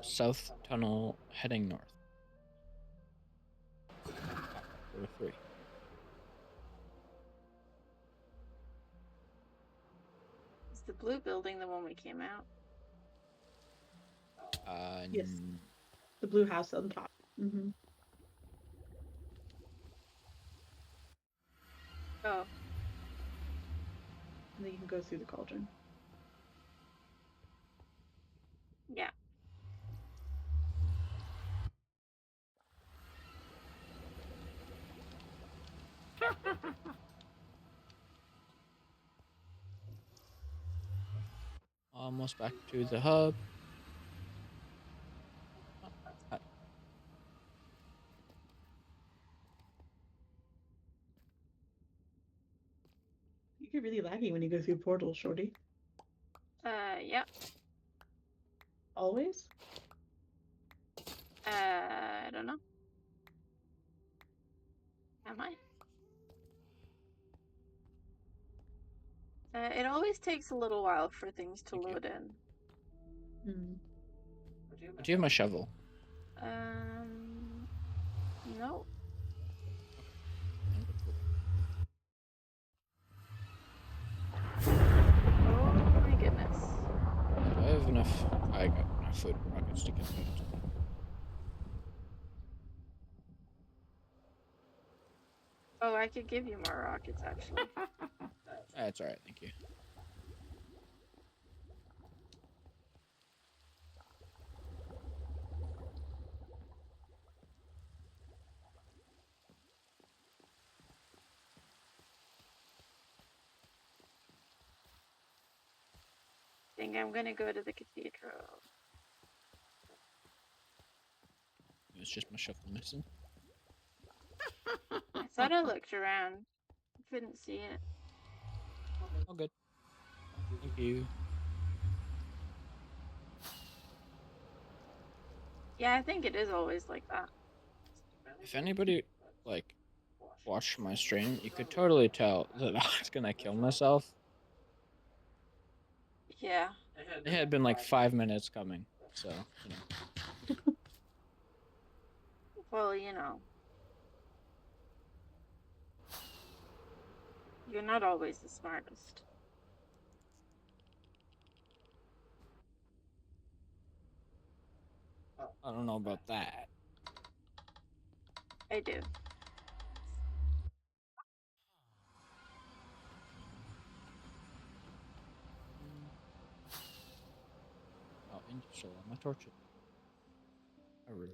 B: south tunnel heading north. There were 3.
A: Is the blue building the one we came out?
C: Yes. The blue house on top. Mm-hmm.
A: Oh,
C: And then you can go through the cauldron.
A: yeah.
B: Almost back to the hub.
C: You get really laggy when you go through portals, Shorty.
A: Yeah.
C: Always?
A: I don't know. Am I? It always takes a little while for things to
B: Thank you.
A: load in.
C: Hmm.
B: Do you have my shovel?
A: No. Oh my goodness.
B: rockets to get moved.
A: Oh, I could give you more rockets, actually.
B: That's alright, thank you.
A: I think I'm gonna go to the cathedral.
B: It was just my shuffle missing.
A: I thought I looked around. I couldn't see it.
B: All good. Thank you.
A: Yeah, I think it is always like that.
B: If anybody like watched my stream, you could totally tell that I was gonna kill myself.
A: Yeah.
B: It had been like 5 minutes coming, so you know.
A: Well, you know. You're not always the smartest.
B: I don't know about that.
A: I do.
B: Oh, and you stole all my torches. How rude.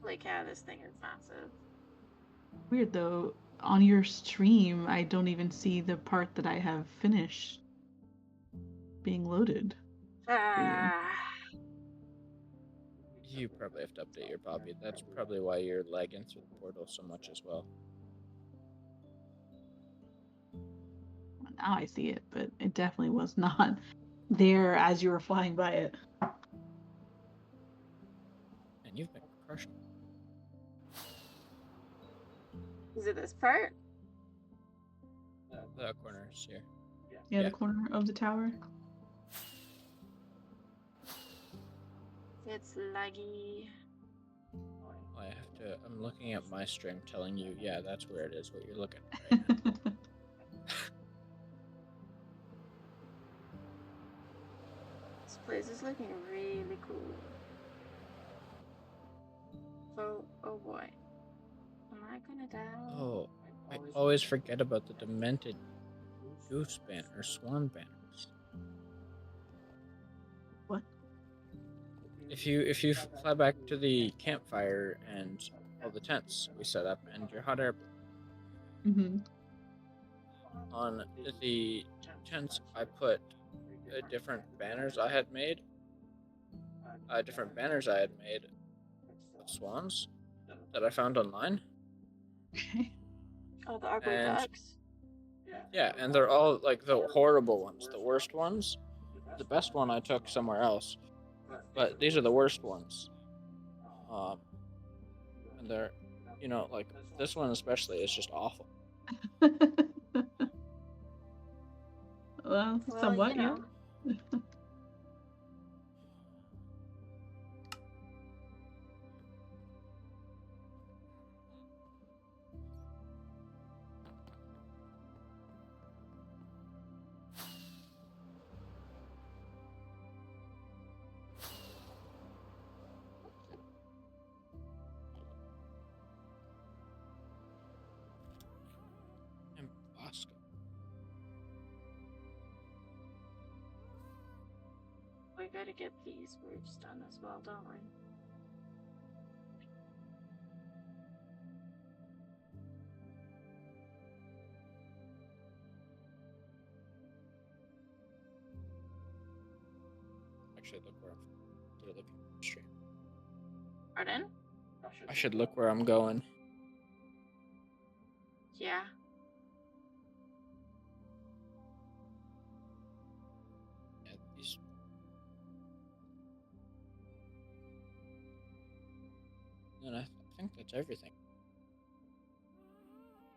A: Like, yeah, this thing is massive.
C: Weird though. On your stream, I don't even see the part that I have finished being loaded.
A: Ah.
B: You probably have to update your Bobby. That's probably why you're lagging through the portal so much as well.
C: Now I see it, but it definitely was not there as you were flying by it.
B: And you've been crushed.
A: Is it this part?
B: The corners here.
C: Yeah,
B: Yeah.
C: the corner of the tower.
A: It's laggy.
B: I have to. I'm looking at my stream, telling you, yeah, that's where it is. What you're looking at right now.
A: This place is looking really cool. Oh boy. Am I gonna die?
B: Oh, I always forget about the demented goose banner or swan banners.
C: What?
B: If you fly back to the campfire and all the tents we set up and your hot air
C: Mm-hmm.
B: on the tents, I put different banners I had made. Different banners I had made of swans that I found online.
C: Okay.
A: Oh, the ugly
B: And
A: ducks.
B: yeah, and they're all like the horrible ones, the worst ones. The best one I took somewhere else, but these are the worst ones. And they're, you know, like this one especially is just awful.
C: Well,
A: Well,
C: somewhat,
A: you know.
C: yeah.
B: And Bosco.
A: We gotta get these roofs done as well, don't we?
B: Actually, look where I'm looking straight.
A: Pardon?
B: I should look where I'm going.
A: Yeah.
B: Yeah, these. And I think that's everything.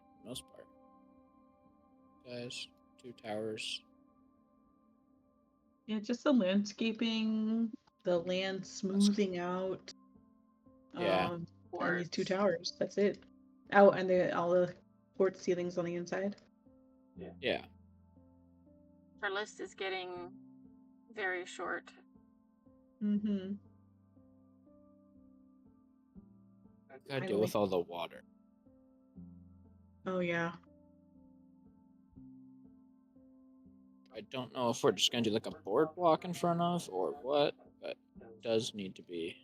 B: For the most part. guys. 2 towers.
C: Yeah, just the landscaping, the land smoothing out,
B: Yeah.
C: and these 2
A: Quartz.
C: towers. That's it. Oh, and all the quartz ceilings on the inside.
B: Yeah.
A: Our list is getting very short.
C: Mm-hmm.
B: Gotta
C: I
B: deal
C: only.
B: with all the water.
C: Oh yeah.
B: I don't know if we're just gonna do like a boardwalk in front of or what, but it does need to be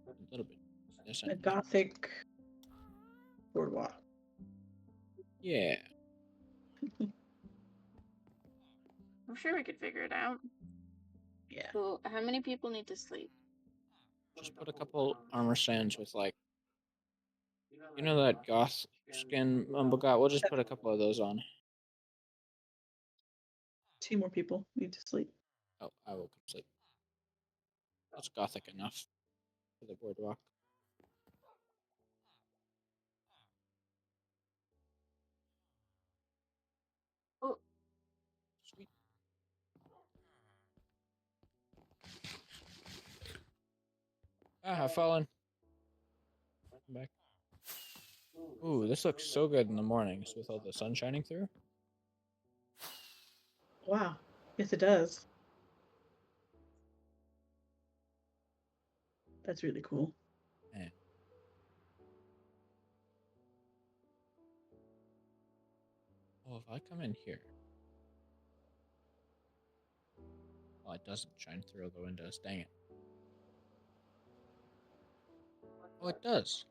B: a little bit. This
C: A
B: end.
C: gothic boardwalk.
B: Yeah.
A: I'm sure we could figure it out.
C: Yeah.
A: So, how many people need to sleep?
B: Just put a couple armor stands with like, you know that goth skin Mumble got? We'll just put a couple of those on.
C: 2 more people need to sleep.
B: Oh, I will come sleep. That's gothic enough for the boardwalk.
A: Oh,
B: Sweet. Ah, I've fallen. Come back. Ooh, this looks so good in the mornings with all the sun shining through.
C: Wow. Yes, it does. That's really cool.
B: Man. Oh, if I come in here. Oh, it doesn't shine through the windows. Dang it. Oh, it does.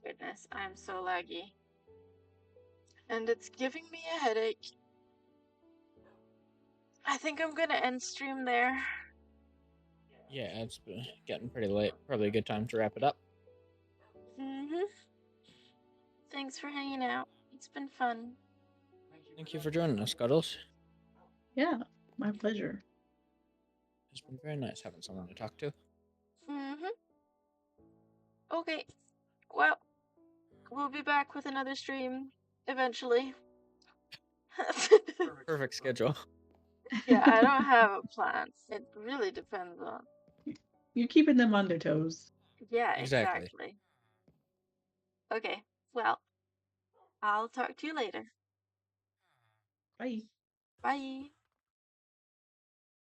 A: goodness, I'm so laggy. And it's giving me a headache. I think I'm gonna end stream there.
B: Yeah, it's getting pretty late. Probably a good time to wrap it up.
A: Mm-hmm. Thanks for hanging out. It's been fun.
B: Thank you for joining us, Cuddles.
C: Yeah, my pleasure.
B: It's been very nice having someone to talk to.
A: Mm-hmm. Okay. Well, we'll be back with another stream eventually.
B: Perfect schedule.
A: Yeah, I don't have a plan. It really depends on.
C: You're keeping them on their toes.
A: Yeah,
B: Exactly.
A: exactly. Okay, well, I'll talk to you later.
C: Bye.
A: Bye.